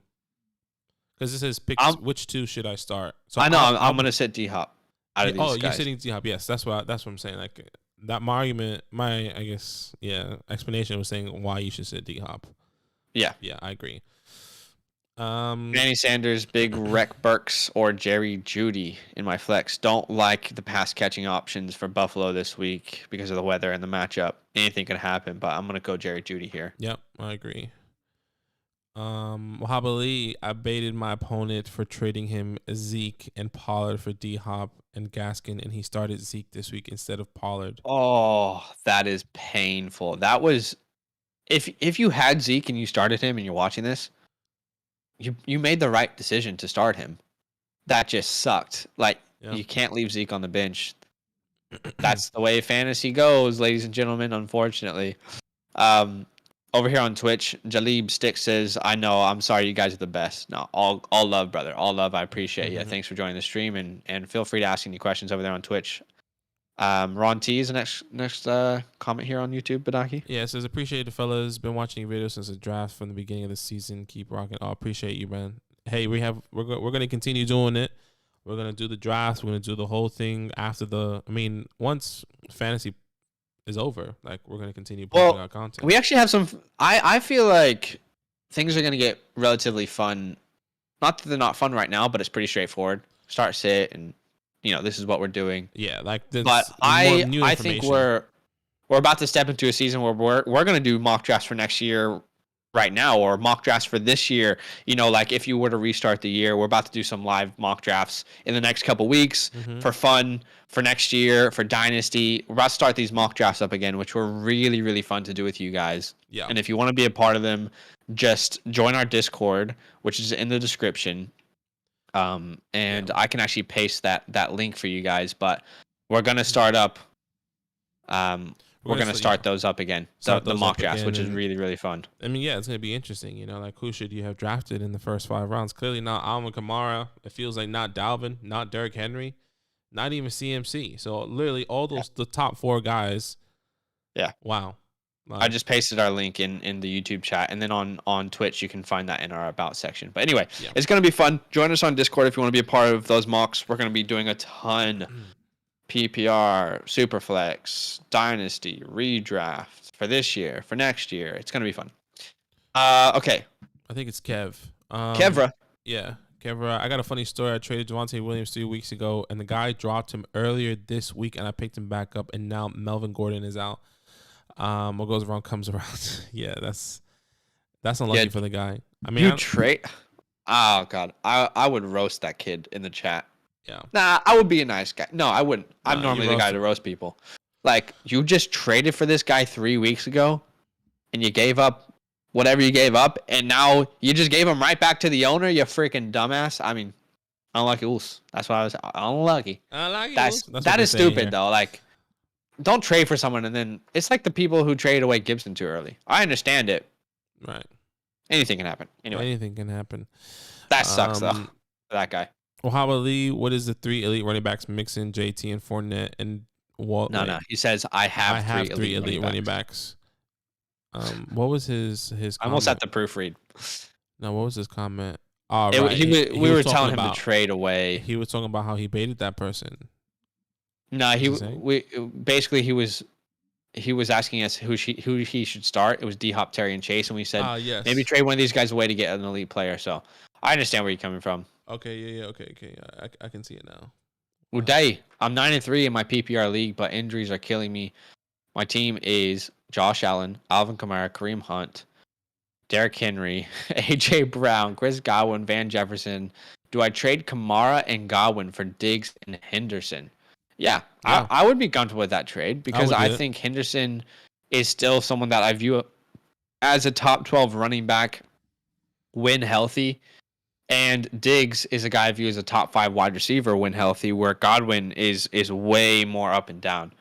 Because this says pick which two should I start? So I know I'm going to sit D-Hop out of these guys. You're sitting D-Hop. Yes, that's what I'm saying. Like that my argument, explanation was saying why you should sit D-Hop. Yeah, I agree. Manny Sanders, Big Rec Burks, or Jerry Jeudy in my flex. Don't like the pass catching options for Buffalo this week because of the weather and the matchup. Anything can happen, but I'm gonna go Jerry Jeudy here. Yep, I agree. Wahab Ali, I baited my opponent for trading him Zeke and Pollard for D-Hop and Gaskin, and he started Zeke this week instead of Pollard. Oh, that is painful. That was if you had Zeke and you started him and you're watching this. You made the right decision to start him. That just sucked. You can't leave Zeke on the bench. That's the way fantasy goes, ladies and gentlemen, unfortunately. Over here on Twitch, Jalib Stick says, I know, I'm sorry, you guys are the best. No, all love, brother. All love, I appreciate you. Thanks for joining the stream, and feel free to ask any questions over there on Twitch. Ron T is the next comment here on YouTube, Badaki. Yeah, it says, appreciate the fellas. Been watching your videos since the draft from the beginning of the season. Keep rocking. I appreciate you, man. Hey, we're going to continue doing it. We're going to do the drafts. We're going to do the whole thing after once fantasy is over, we're going to continue putting out content. We actually have some, I feel like things are going to get relatively fun. Not that they're not fun right now, but it's pretty straightforward. Start, sit, and this is what we're doing. Yeah, but I think we're about to step into a season where we're going to do mock drafts for next year right now, or mock drafts for this year. If you were to restart the year, we're about to do some live mock drafts in the next couple weeks for fun, for next year, for Dynasty. We're about to start these mock drafts up again, which were really, really fun to do with you guys. Yeah. And if you want to be a part of them, just join our Discord, which is in the description. I can actually paste that link for you guys, but we're going to start up. We're going to start those up again. The mock drafts, which is really, really fun. It's going to be interesting. Who should you have drafted in the first 5 rounds? Clearly not Alvin Kamara. It feels like not Dalvin, not Derrick Henry, not even CMC. So literally all those, the top 4 guys. Yeah. Wow. I just pasted our link in the YouTube chat, and then on Twitch you can find that in our About section. But anyway, It's going to be fun. Join us on Discord if you want to be a part of those mocks. We're going to be doing a ton. PPR, Superflex, Dynasty, Redraft for this year, for next year. It's going to be fun. Okay. I think it's Kev. Kevra. Yeah, Kevra. I got a funny story. I traded Javonte Williams 3 weeks ago, and the guy dropped him earlier this week, and I picked him back up, and now Melvin Gordon is out. What goes around comes around. Yeah, that's unlucky for the guy. Trade. Oh God, I would roast that kid in the chat. Yeah. Nah, I would be a nice guy. No, I wouldn't. I'm normally the guy to roast people. You just traded for this guy 3 weeks ago, and you gave up whatever you gave up, and now you just gave him right back to the owner. You freaking dumbass. Unlucky. That's why I was unlucky. Unlucky. That is stupid though. don't trade for someone and then it's like the people who traded away Gibson too early. I understand it. Right. Anything can happen. Anyway, anything can happen. That sucks though. For that guy. Muhammad Ali, what is the 3 elite running backs mixing JT and Fournette and Walt? No. He says I have three elite running backs. What was his comment? I almost had to proofread. No, what was his comment? Oh, right. We were telling him to trade away. He was talking about how he baited that person. No, he was asking us who he should start. It was D-Hop, Terry, and Chase, and we said maybe trade one of these guys away to get an elite player. So I understand where you're coming from. Okay, yeah, okay. I can see it now. Uday, I'm 9-3 in my PPR league, but injuries are killing me. My team is Josh Allen, Alvin Kamara, Kareem Hunt, Derrick Henry, AJ Brown, Chris Godwin, Van Jefferson. Do I trade Kamara and Godwin for Diggs and Henderson? Yeah. I would be comfortable with that trade because I think Henderson is still someone that I view as a top 12 running back when healthy. And Diggs is a guy I view as a top 5 wide receiver when healthy, where Godwin is way more up and down.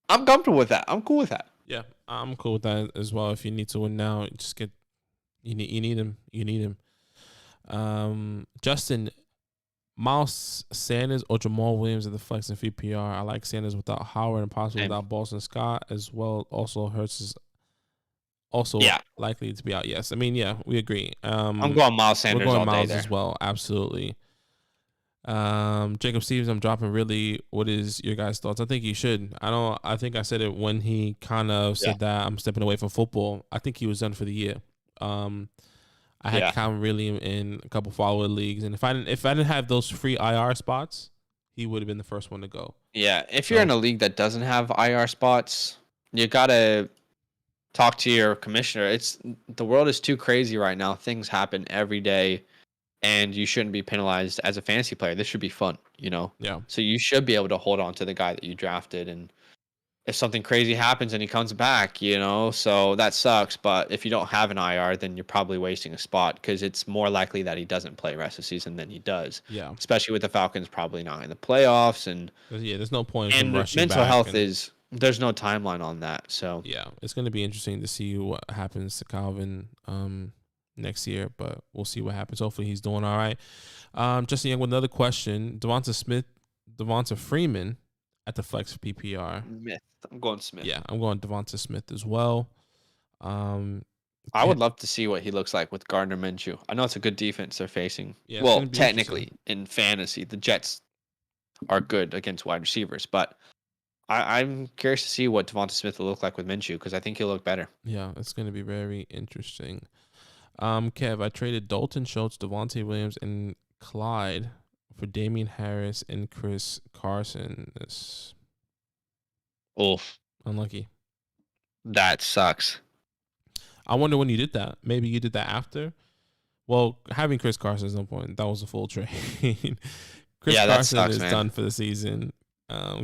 I'm comfortable with that. I'm cool with that. Yeah, I'm cool with that as well. If you need to win now, just get you need him. You need him. Justin, Miles Sanders or Jamal Williams at the flex and PPR. I like Sanders without Howard and possibly without Boston Scott as well. Also, Hurts is likely to be out. Yes, I mean, yeah, we agree. I'm going Miles Sanders. We're going all Miles day there. as well. Absolutely. Jacob Stevens, I'm dropping. Really, what is your guys' thoughts? I think you should. I think I said it when he kind of said that I'm stepping away from football. I think he was done for the year. I had Calvin really in a couple follower leagues, and if I didn't have those free IR spots, he would have been the first one to go. Yeah, if you're in a league that doesn't have IR spots, you gotta talk to your commissioner. The world is too crazy right now. Things happen every day, and you shouldn't be penalized as a fantasy player. This should be fun, Yeah. So you should be able to hold on to the guy that you drafted, and if something crazy happens and he comes back, so that sucks. But if you don't have an IR, then you're probably wasting a spot because it's more likely that he doesn't play rest of the season than he does. Yeah. Especially with the Falcons probably not in the playoffs, and there's no point. And mental health there's no timeline on that. So yeah, it's going to be interesting to see what happens to Calvin next year, but we'll see what happens. Hopefully he's doing all right. Justin Young with another question. Devonta Freeman at the flex PPR. Smith. I'm going Smith. Yeah, I'm going Devonta Smith as well. I would love to see what he looks like with Gardner Minshew. I know it's a good defense they're facing. Yeah, well, technically, in fantasy, the Jets are good against wide receivers, but I'm curious to see what Devonta Smith will look like with Minshew because I think he'll look better. Yeah, it's going to be very interesting. Kev, I traded Dalton Schultz, Devontae Williams, and Clyde for Damien Harris and Chris Carson. Oof. Unlucky. That sucks. I wonder when you did that. Maybe you did that after. Well, having Chris Carson is no point. That was a full trade. Chris Carson is done for the season.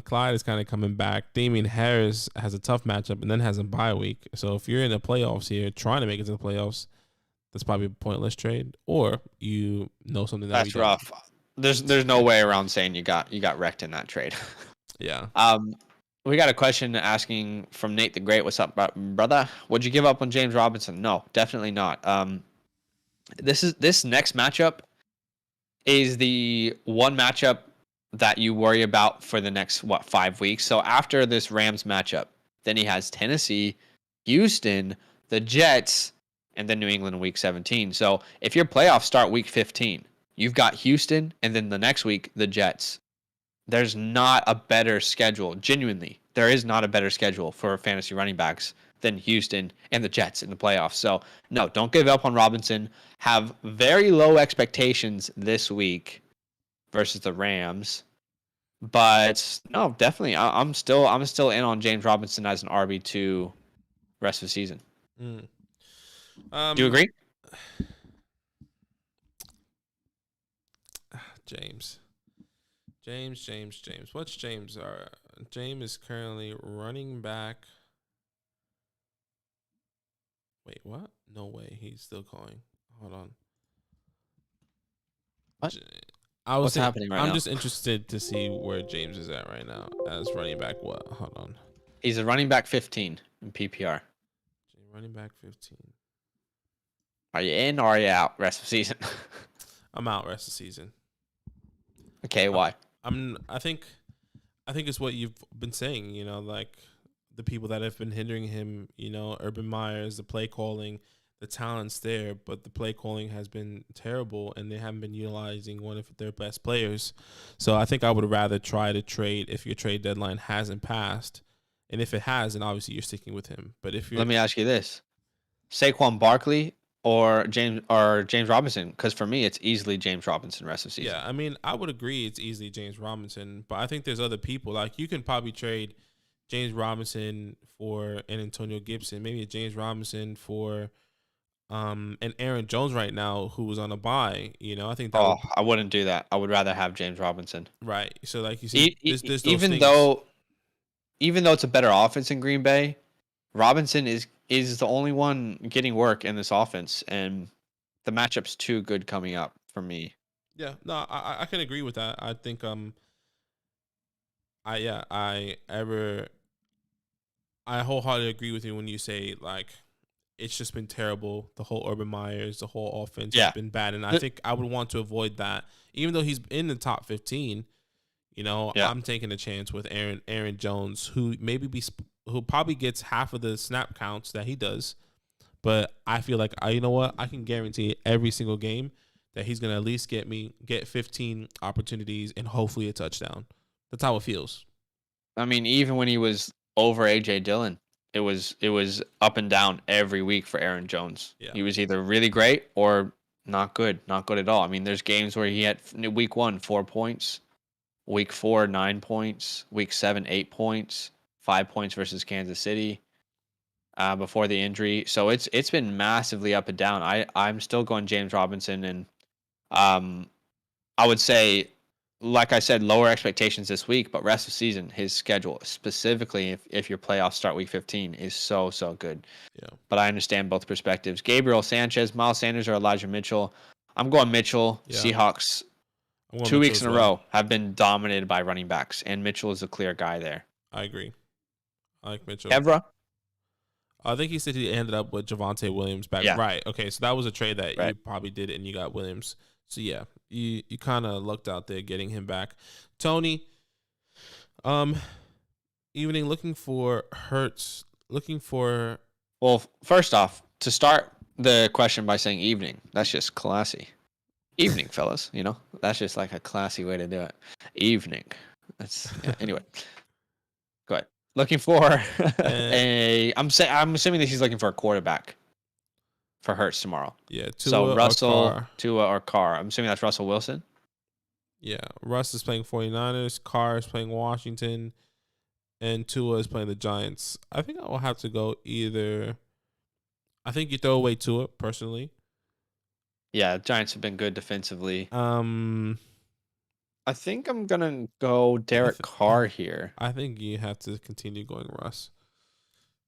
Clyde is kind of coming back. Damien Harris has a tough matchup and then has a bye week. So if you're in the playoffs here, trying to make it to the playoffs, that's probably a pointless trade. Or you know something that's rough. There's no way around saying you got wrecked in that trade. Yeah. We got a question asking from Nate the Great. What's up, brother? Would you give up on James Robinson? No, definitely not. This next matchup is the one matchup that you worry about for the next 5 weeks. So after this Rams matchup, then he has Tennessee, Houston, the Jets, and then New England in week 17. So if your playoffs start week 15, you've got Houston, and then the next week the Jets. There's not a better schedule. Genuinely, there is not a better schedule for fantasy running backs than Houston and the Jets in the playoffs. So no, don't give up on Robinson. Have very low expectations this week versus the Rams. But no, definitely, I'm still in on James Robinson as an RB2 rest of the season. Do you agree? James. What's James? James is currently running back. Wait, what? No way. He's still calling. Hold on. What? What's happening right now? I'm just interested to see where James is at right now as running back. What? Hold on. He's a running back 15 in PPR. Running back 15. Are you in or are you out rest of season? I'm out rest of season. Okay, why? I think it's what you've been saying, like the people that have been hindering him, Urban Meyers, the play calling, the talent's there, but the play calling has been terrible and they haven't been utilizing one of their best players. So I think I would rather try to trade if your trade deadline hasn't passed. And if it has, then obviously you're sticking with him. But if you're... Let me ask you this. Saquon Barkley or James Robinson? Because for me, it's easily James Robinson rest of season. Yeah, I mean, I would agree it's easily James Robinson, but I think there's other people. Like, you can probably trade James Robinson for an Antonio Gibson, maybe a James Robinson for and Aaron Jones right now, who was on a bye. I think that I wouldn't do that. I would rather have James Robinson. Right. So, like you said, there's even though it's a better offense in Green Bay, Robinson is the only one getting work in this offense, and the matchup's too good coming up for me. Yeah, no, I can agree with that. I think I wholeheartedly agree with you when you say, like, it's just been terrible. The whole Urban Meyers, the whole offense has been bad, and I think I would want to avoid that. Even though he's in the top 15, I'm taking a chance with Aaron Jones, who who probably gets half of the snap counts that he does, but I feel like I can guarantee every single game that he's gonna at least get 15 opportunities and hopefully a touchdown. That's how it feels. I mean, even when he was over AJ Dillon, it was up and down every week for Aaron Jones. Yeah. He was either really great or not good at all. I mean, there's games where he had week 1 4 points, week 4 9 points, week 7 8 points, 5 points versus Kansas City before the injury. So it's been massively up and down. I'm still going James Robinson, and I would say, like I said, lower expectations this week, but rest of the season, his schedule, specifically if your playoffs start week 15, is so good. Yeah. But I understand both perspectives. Gabriel Sanchez, Miles Sanders, or Elijah Mitchell. I'm going Mitchell. Yeah. Seahawks, 2 weeks in a row, have been dominated by running backs, and Mitchell is a clear guy there. I agree. I like Mitchell. Evra? I think he said he ended up with Javonte Williams back. Yeah. Right. Okay, so that was a trade that you probably did, and you got Williams. So, yeah, you kind of lucked out there getting him back. Tony, evening, looking for Hurts, Well, first off, to start the question by saying evening, that's just classy. Evening, fellas, that's just like a classy way to do it. Evening. Anyway. Go ahead. Looking for I'm assuming that he's looking for a quarterback for Hurts tomorrow. Yeah. So Russell, Tua, or Carr. I'm assuming that's Russell Wilson. Yeah. Russ is playing 49ers. Carr is playing Washington. And Tua is playing the Giants. I think I will have to go either. I think you throw away Tua, personally. Yeah, Giants have been good defensively. I think I'm going to go Derek Carr here. I think you have to continue going Russ.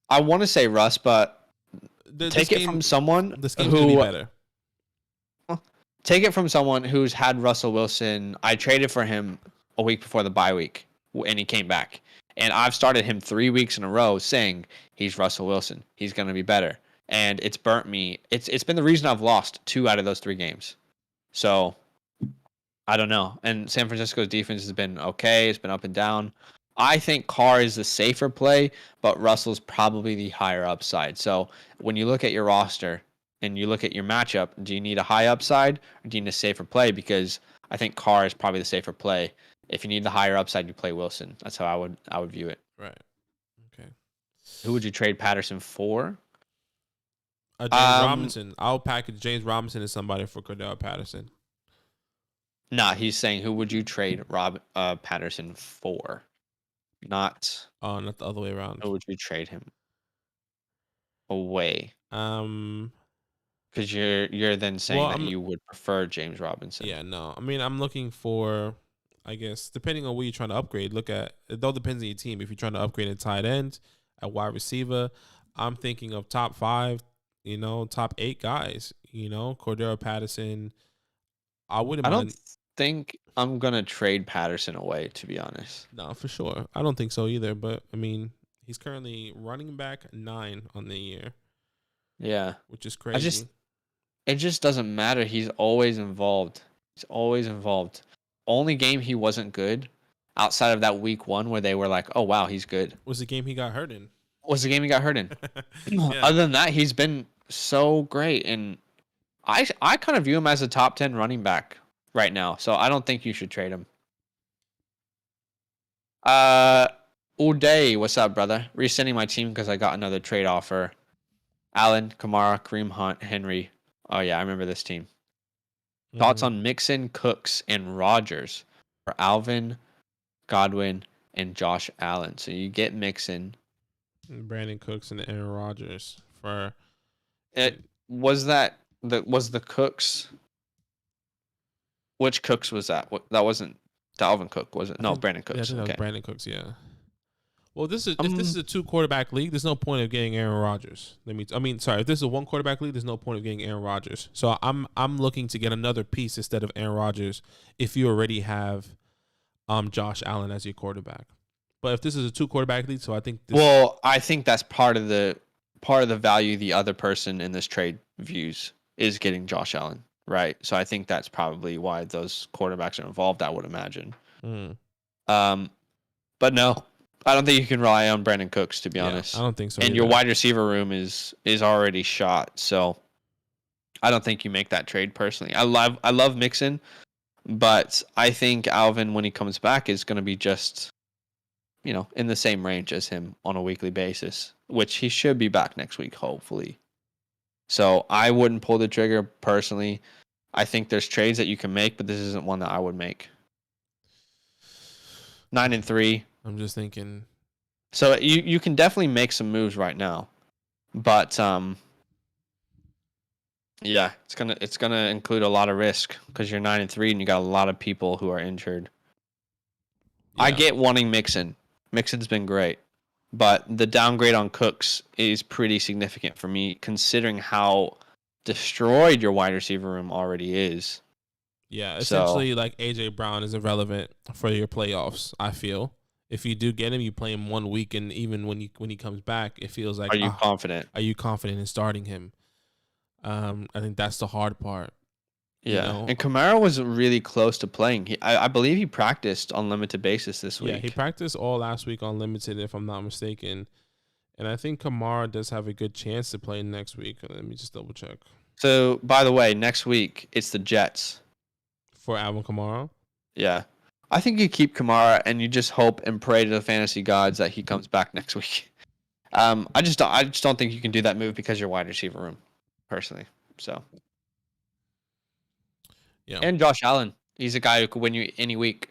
I want to say Russ, but take it from someone who... better. Take it from someone who's had Russell Wilson. I traded for him a week before the bye week, and he came back. And I've started him 3 weeks in a row saying he's Russell Wilson. He's going to be better. And it's burnt me. It's been the reason I've lost 2 out of those 3 games. So... I don't know. And San Francisco's defense has been okay. It's been up and down. I think Carr is the safer play, but Russell's probably the higher upside. So when you look at your roster and you look at your matchup, do you need a high upside or do you need a safer play? Because I think Carr is probably the safer play. If you need the higher upside, you play Wilson. That's how I would view it. Right. Okay. Who would you trade Patterson for? James Robinson. I'll package James Robinson as somebody for Cordell Patterson. Nah, he's saying who would you trade Patterson for? Not the other way around. Who would you trade him away? Because you're then saying that you would prefer James Robinson. Yeah, no. I mean, I'm looking for, I guess, depending on what you're trying to upgrade. It all depends on your team. If you're trying to upgrade a tight end, a wide receiver, I'm thinking of top 5, top 8 guys. Cordero Patterson. I wouldn't mind. think I'm gonna trade Patterson away, to be honest. No, for sure. I don't think so either. But I mean, he's currently running back 9 on the year. Yeah, which is crazy. It just doesn't matter. He's always involved. Only game he wasn't good, outside of that week 1 where they were like, "Oh wow, he's good." Was the game he got hurt in? Yeah. Other than that, he's been so great, and I kind of view him as a top 10 running back right now. So I don't think you should trade him. Uday, what's up, brother? Resending my team because I got another trade offer. Allen, Kamara, Kareem Hunt, Henry. Oh yeah, I remember this team. Thoughts on Mixon, Cooks, and Rodgers for Alvin, Godwin, and Josh Allen. So you get Mixon, Brandon Cooks, and Aaron Rodgers for it. Was the Cooks? Which Cooks was that? That wasn't Dalvin Cook, was it? No, Brandon Cooks. Yeah, I think that was Brandon Cooks. Yeah. Well, if this is a 2 quarterback league, there's no point of getting Aaron Rodgers. If this is a 1 quarterback league, there's no point of getting Aaron Rodgers. So I'm looking to get another piece instead of Aaron Rodgers if you already have Josh Allen as your quarterback. But if this is a 2 quarterback league, so I think I think that's part of the value the other person in this trade views is getting Josh Allen, right? So I think that's probably why those quarterbacks are involved, I would imagine. But no, I don't think you can rely on Brandon Cooks, to be honest. I don't think so. And your wide receiver room is already shot, so I don't think you make that trade personally. I love Mixon, but I think Alvin, when he comes back, is going to be just, in the same range as him on a weekly basis, which he should be back next week, hopefully. So I wouldn't pull the trigger personally. I think there's trades that you can make, but this isn't one that I would make. 9-3. I'm just thinking. So you can definitely make some moves right now, but yeah, it's gonna include a lot of risk because you're 9-3 and you got a lot of people who are injured. Yeah. I get wanting Mixon. Mixon's been great, but the downgrade on Cooks is pretty significant for me considering how destroyed your wide receiver room already is. Yeah, essentially, like AJ Brown is irrelevant for your playoffs. I feel if you do get him, you play him 1 week, and even when he comes back, it feels like Are you confident? Are you confident in starting him? I think that's the hard part. Yeah, and Kamara was really close to playing. I believe he practiced on limited basis this week. Yeah, he practiced all last week on limited, if I'm not mistaken. And I think Kamara does have a good chance to play next week. Let me just double check. So, by the way, next week it's the Jets. For Alvin Kamara? Yeah. I think you keep Kamara and you just hope and pray to the fantasy gods that he comes back next week. I just don't think you can do that move because your wide receiver room, personally. So. Yeah. And Josh Allen. He's a guy who could win you any week.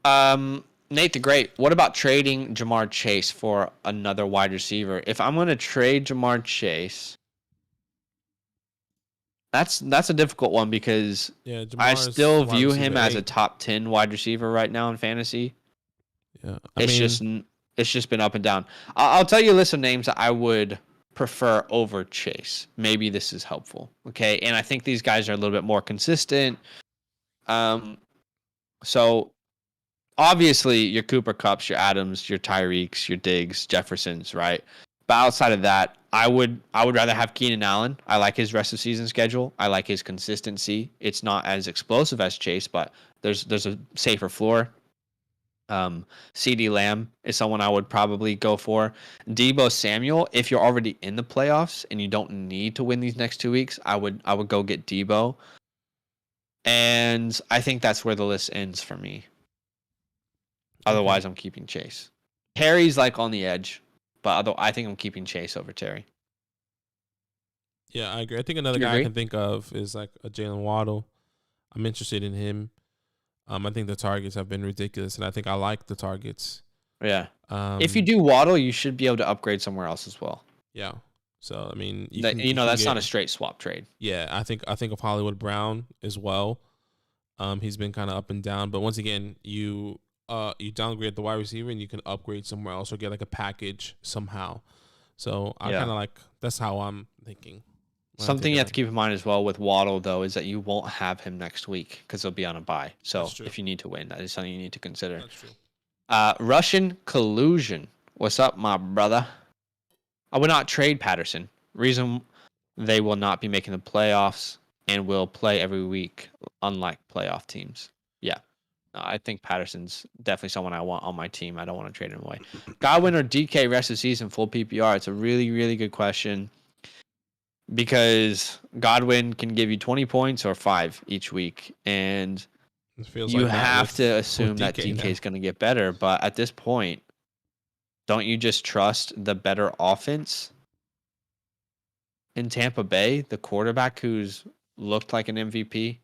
Nate the Great, what about trading Jamar Chase for another wide receiver? If I'm going to trade Jamar Chase, that's a difficult one because I still view him as a top 10 wide receiver right now in fantasy. Yeah, it's just been up and down. I'll tell you a list of names that I would prefer over Chase. Maybe this is helpful. Okay, and I think these guys are a little bit more consistent. So obviously your Cooper Kupps, your Adams, your Tyreeks, your Diggs, Jeffersons, right? But outside of that, I would rather have Keenan Allen. I like his rest of season schedule. I like his consistency. It's not as explosive as Chase, but there's a safer floor. CeeDee Lamb is someone I would probably go for. Deebo Samuel, if you're already in the playoffs and you don't need to win these next 2 weeks, I would go get Deebo. And I think that's where the list ends for me. Otherwise, I'm keeping Chase. Terry's like on the edge. But I think I'm keeping Chase over Terry. Yeah, I agree. I think another guy I can think of is like a Jalen Waddle. I'm interested in him. I think the targets have been ridiculous, and I think I like the targets. Yeah. If you do Waddle, you should be able to upgrade somewhere else as well. Yeah. So I mean, that's not a straight swap trade. Yeah, I think of Hollywood Brown as well. He's been kind of up and down, but once again, you downgrade the wide receiver and you can upgrade somewhere else or get like a package somehow. So I kind of like, that's how I'm thinking. Something you have to keep in mind as well with Waddle, though, is that you won't have him next week because he'll be on a bye. So if you need to win, that is something you need to consider. That's true. Russian collusion. What's up, my brother? I would not trade Patterson. Reason, they will not be making the playoffs and will play every week, unlike playoff teams. Yeah. I think Patterson's definitely someone I want on my team. I don't want to trade him away. Godwin or DK rest of the season, full PPR? It's a really, really good question. Because Godwin can give you 20 points or 5 each week. And you have to assume that DK is going to get better. But at this point, don't you just trust the better offense in Tampa Bay, the quarterback who's looked like an MVP?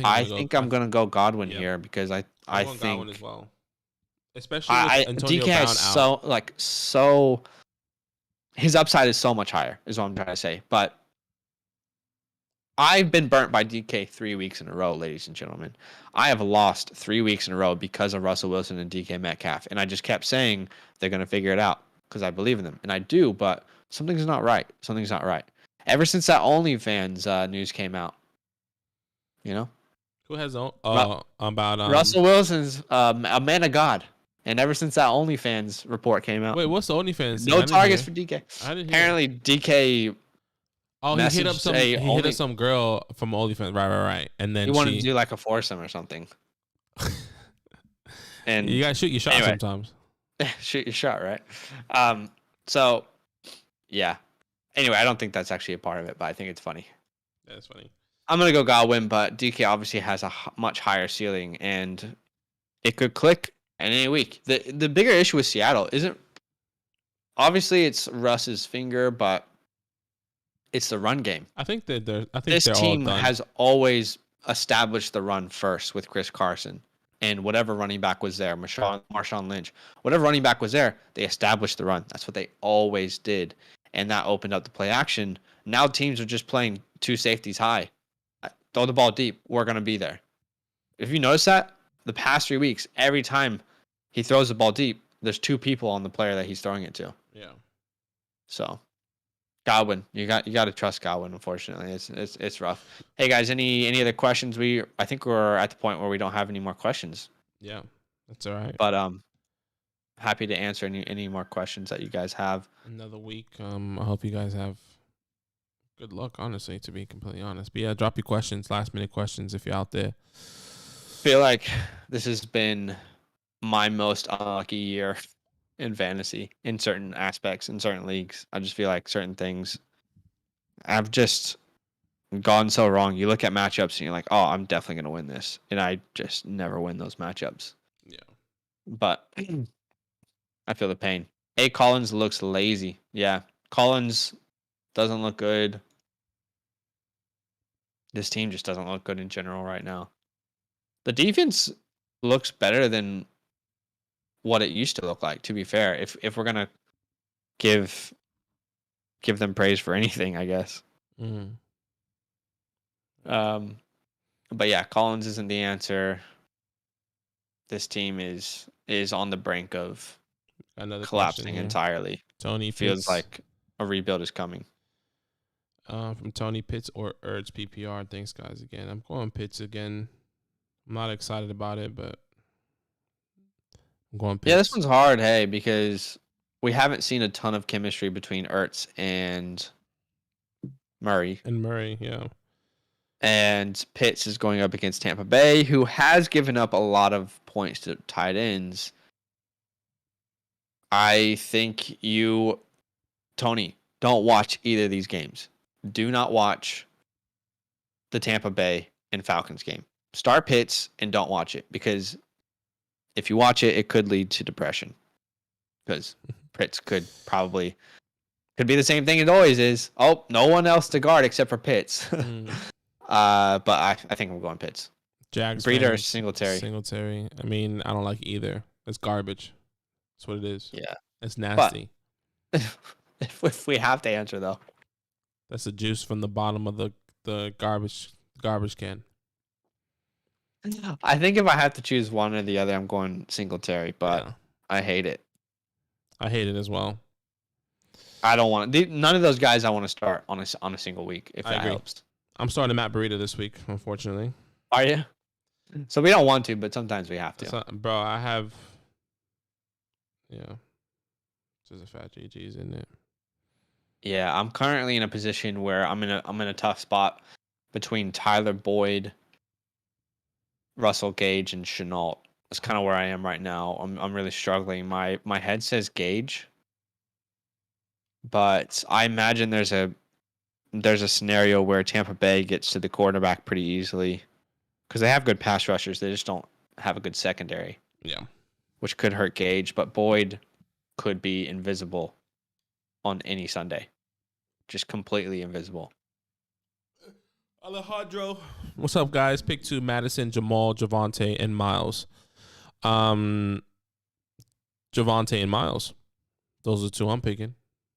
I think I'm going to go Godwin here because I think Godwin as well. Especially with Antonio DK Brown is so his upside is so much higher, is what I'm trying to say. But I've been burnt by DK 3 weeks in a row, ladies and gentlemen. I have lost 3 weeks in a row because of Russell Wilson and DK Metcalf. And I just kept saying they're going to figure it out because I believe in them. And I do, but something's not right. Something's not right. Ever since that OnlyFans news came out, you know? Who has about Russell Wilson's a man of God. And ever since that OnlyFans report came out. Wait, what's the OnlyFans? No targets for DK. Apparently, DK. Oh, he hit up some girl from OnlyFans. Right. And then he wanted to do like a foursome or something. And you gotta shoot your shot sometimes. Shoot your shot, right? So, yeah. Anyway, I don't think that's actually a part of it, but I think it's funny. That's funny. I'm gonna go Godwin, but DK obviously has a much higher ceiling, and it could click in any week. The bigger issue with Seattle isn't obviously it's Russ's finger, but it's the run game. I think this team has always established the run first with Chris Carson and whatever running back was there, Marshawn Lynch, whatever running back was there, they established the run. That's what they always did, and that opened up the play action. Now teams are just playing 2 safeties high. Throw the ball deep. We're gonna be there. If you notice that, the past 3 weeks, every time he throws the ball deep, there's 2 people on the player that he's throwing it to. Yeah. So, Godwin, you got to trust Godwin. Unfortunately, it's rough. Hey guys, any other questions? I think we're at the point where we don't have any more questions. Yeah, that's all right. But happy to answer any more questions that you guys have. Another week. I hope you guys have good luck. Honestly, to be completely honest, but yeah, drop your questions, last minute questions if you're out there. Feel like this has been my most unlucky year in fantasy in certain aspects, in certain leagues. I just feel like certain things I've just gone so wrong. You look at matchups and you're like, oh, I'm definitely going to win this. And I just never win those matchups. Yeah. But I feel the pain. A. Collins looks lazy. Yeah. Collins doesn't look good. This team just doesn't look good in general right now. The defense looks better than what it used to look like, to be fair. If we're going to give them praise for anything, I guess. Mm-hmm. But yeah, Collins isn't the answer. This team is on the brink of collapsing entirely. Tony feels like a rebuild is coming. From Tony, Pitts or Ertz PPR. Thanks, guys. Again, I'm going Pitts again. I'm not excited about it, but I'm going Pitts. Yeah, this one's hard, hey, because we haven't seen a ton of chemistry between Ertz and Murray. Yeah. And Pitts is going up against Tampa Bay, who has given up a lot of points to tight ends. I think Tony, don't watch either of these games. Do not watch the Tampa Bay and Falcons game. Start Pitts and don't watch it, because if you watch it, it could lead to depression. Because Pitts could be the same thing it always is. Oh, no one else to guard except for Pitts. But I think I'm going Pitts. Jags, Breeder or Singletary? Singletary. I mean, I don't like either. It's garbage. That's what it is. Yeah. It's nasty. But if we have to answer, though. That's the juice from the bottom of the garbage can. I think if I have to choose one or the other, I'm going Singletary, but yeah. I hate it. I hate it as well. I don't want to. None of those guys I want to start on a single week. If that helps. I'm starting Matt Burita this week, unfortunately. Are you? So we don't want to, but sometimes we have to. Bro, I have. Yeah. There's a fat GG's in it. Yeah, I'm currently in a position where I'm in a tough spot between Tyler Boyd, Russell Gage, and Chenault. That's kind of where I am right now. I'm really struggling. My head says Gage, but I imagine there's a scenario where Tampa Bay gets to the quarterback pretty easily because they have good pass rushers. They just don't have a good secondary. Yeah, which could hurt Gage, but Boyd could be invisible on any Sunday, just completely invisible. Alejandro, what's up, guys? Pick 2: Madison, Jamal, Javonte, and Miles. Javonte and Miles. Those are 2 I'm picking.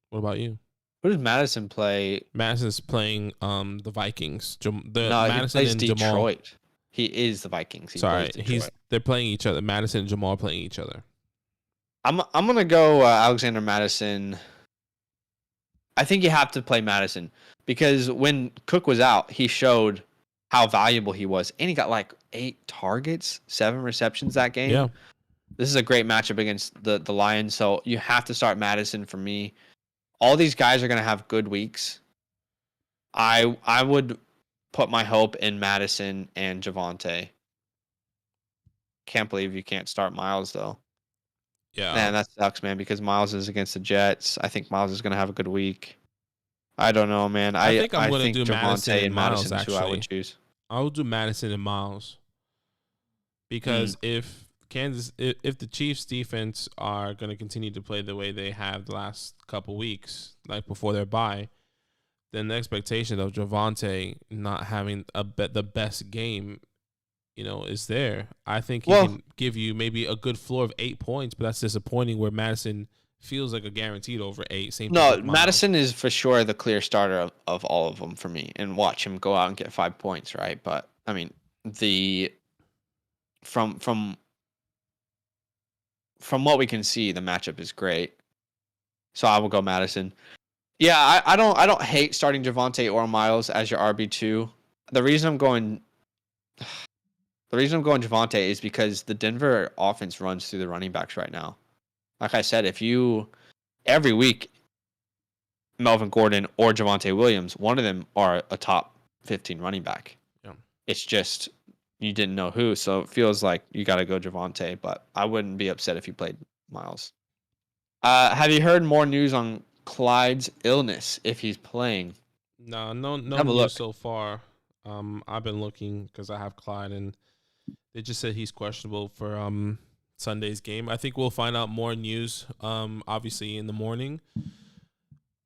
What about you? Who does Madison play? Madison's playing the Vikings. Madison he plays and Detroit. Jamal. He is the Vikings. They're playing each other. Madison and Jamal are playing each other. I'm gonna go Alexander Madison. I think you have to play Madison because when Cook was out, he showed how valuable he was, and he got like 8 targets, 7 receptions that game. Yeah, this is a great matchup against the Lions, so you have to start Madison for me. All these guys are gonna have good weeks. I would put my hope in Madison and Javonte. Can't believe you can't start Miles though. Yeah, man, that sucks, man. Because Miles is against the Jets. I think Miles is gonna have a good week. I don't know, man. I think I'm gonna do Javonte and Miles. Actually, who I would choose. I would do Madison and Miles because if the Chiefs defense are gonna continue to play the way they have the last couple weeks, like before their bye, then the expectation of Javonte not having the best game, is there. I think he can give you maybe a good floor of 8 points, but that's disappointing where Madison feels like a guaranteed over 8. Madison is for sure the clear starter of all of them for me, and watch him go out and get 5 points, right? But I mean, from what we can see, the matchup is great. So I will go Madison. Yeah, I don't hate starting Javonte or Miles as your RB2. The reason I'm going Javonte is because the Denver offense runs through the running backs right now. Like I said, every week, Melvin Gordon or Javonte Williams, one of them are a top 15 running back. Yeah. It's just you didn't know who, so it feels like you got to go Javonte, but I wouldn't be upset if you played Miles. Have you heard more news on Clyde's illness if he's playing? No news so far. I've been looking because I have Clyde, and they just said he's questionable for Sunday's game. I think we'll find out more news obviously in the morning.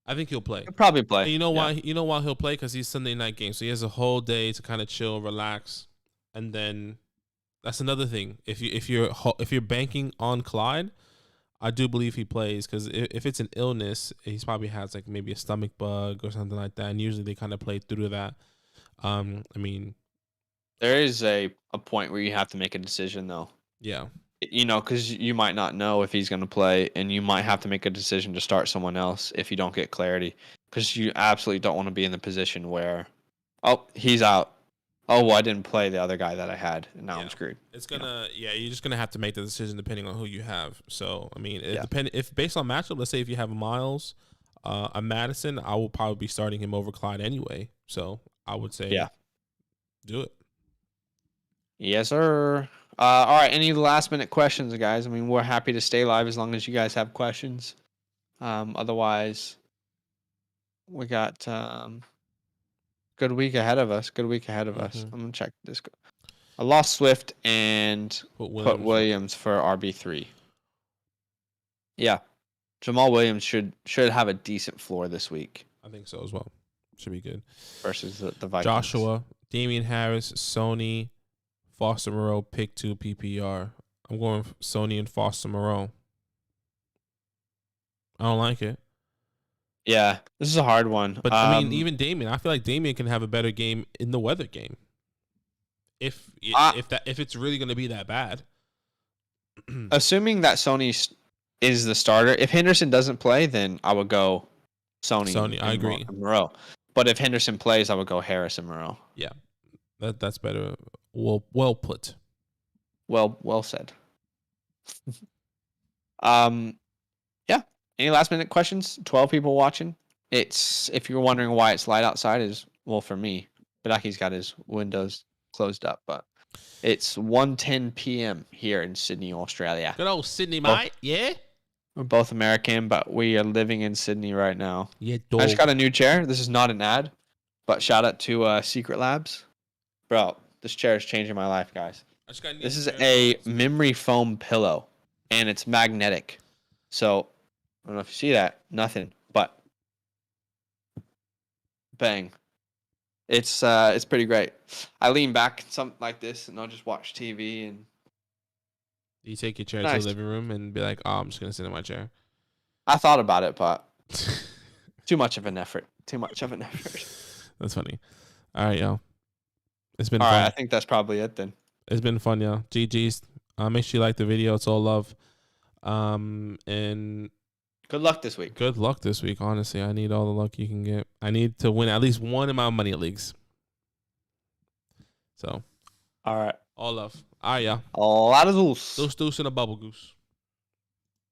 I think he'll play. He'll probably play. And you know why? You know why he'll play? Because he's Sunday night game, so he has a whole day to kind of chill, relax, and then that's another thing. If you're banking on Clyde, I do believe he plays because if it's an illness, he's probably has like maybe a stomach bug or something like that, and usually they kind of play through that. I mean, there is a point where you have to make a decision though. Yeah. Because you might not know if he's going to play, and you might have to make a decision to start someone else if you don't get clarity. Because you absolutely don't want to be in the position where, he's out. Oh, well, I didn't play the other guy that I had, and now I'm screwed. It's you're just gonna have to make the decision depending on who you have. So I mean, if based on matchup, let's say if you have a Miles, a Madison, I will probably be starting him over Clyde anyway. So I would say, do it. Yes, sir. All right. Any last minute questions, guys? I mean, we're happy to stay live as long as you guys have questions. Otherwise, we got good week ahead of us. I'm gonna check this. I lost Swift and put Williams for RB3. Yeah, Jamal Williams should have a decent floor this week. I think so as well. Should be good versus the Vikings. Joshua, Damien Harris, Sony, Foster Moreau, pick 2 PPR. I'm going Sony and Foster Moreau. I don't like it. Yeah, this is a hard one. But I mean, even Damien, I feel like Damien can have a better game in the weather game. If it's really going to be that bad. Assuming that Sony is the starter, if Henderson doesn't play, then I would go Sony. I agree. And Moreau. But if Henderson plays, I would go Harris and Moreau. Yeah, that's better. Well put. Well said. Yeah. Any last minute questions? 12 people watching. It's if you're wondering why it's light outside is for me. Badaki's got his windows closed up, but it's 1:10 p.m. here in Sydney, Australia. Good old Sydney, mate. Yeah. We're both American, but we are living in Sydney right now. Yeah, dog. I just got a new chair. This is not an ad, but shout out to Secret Labs. Bro, this chair is changing my life, guys. This is a memory foam pillow, and it's magnetic. So, I don't know if you see that. Nothing, but bang. It's pretty great. I lean back something like this, and I'll just watch TV. And you take your chair to the living room and be like, "Oh, I'm just gonna sit in my chair." I thought about it, but too much of an effort. That's funny. All right, y'all. It's been all fun. right. I think that's probably it then. It's been fun, y'all. GG's. Make sure you like the video. It's all love. And good luck this week. Good luck this week. Honestly, I need all the luck you can get. I need to win at least one of my money leagues. So, all right. All love. All right, y'all. A lot of goose. Deuce and a bubble goose.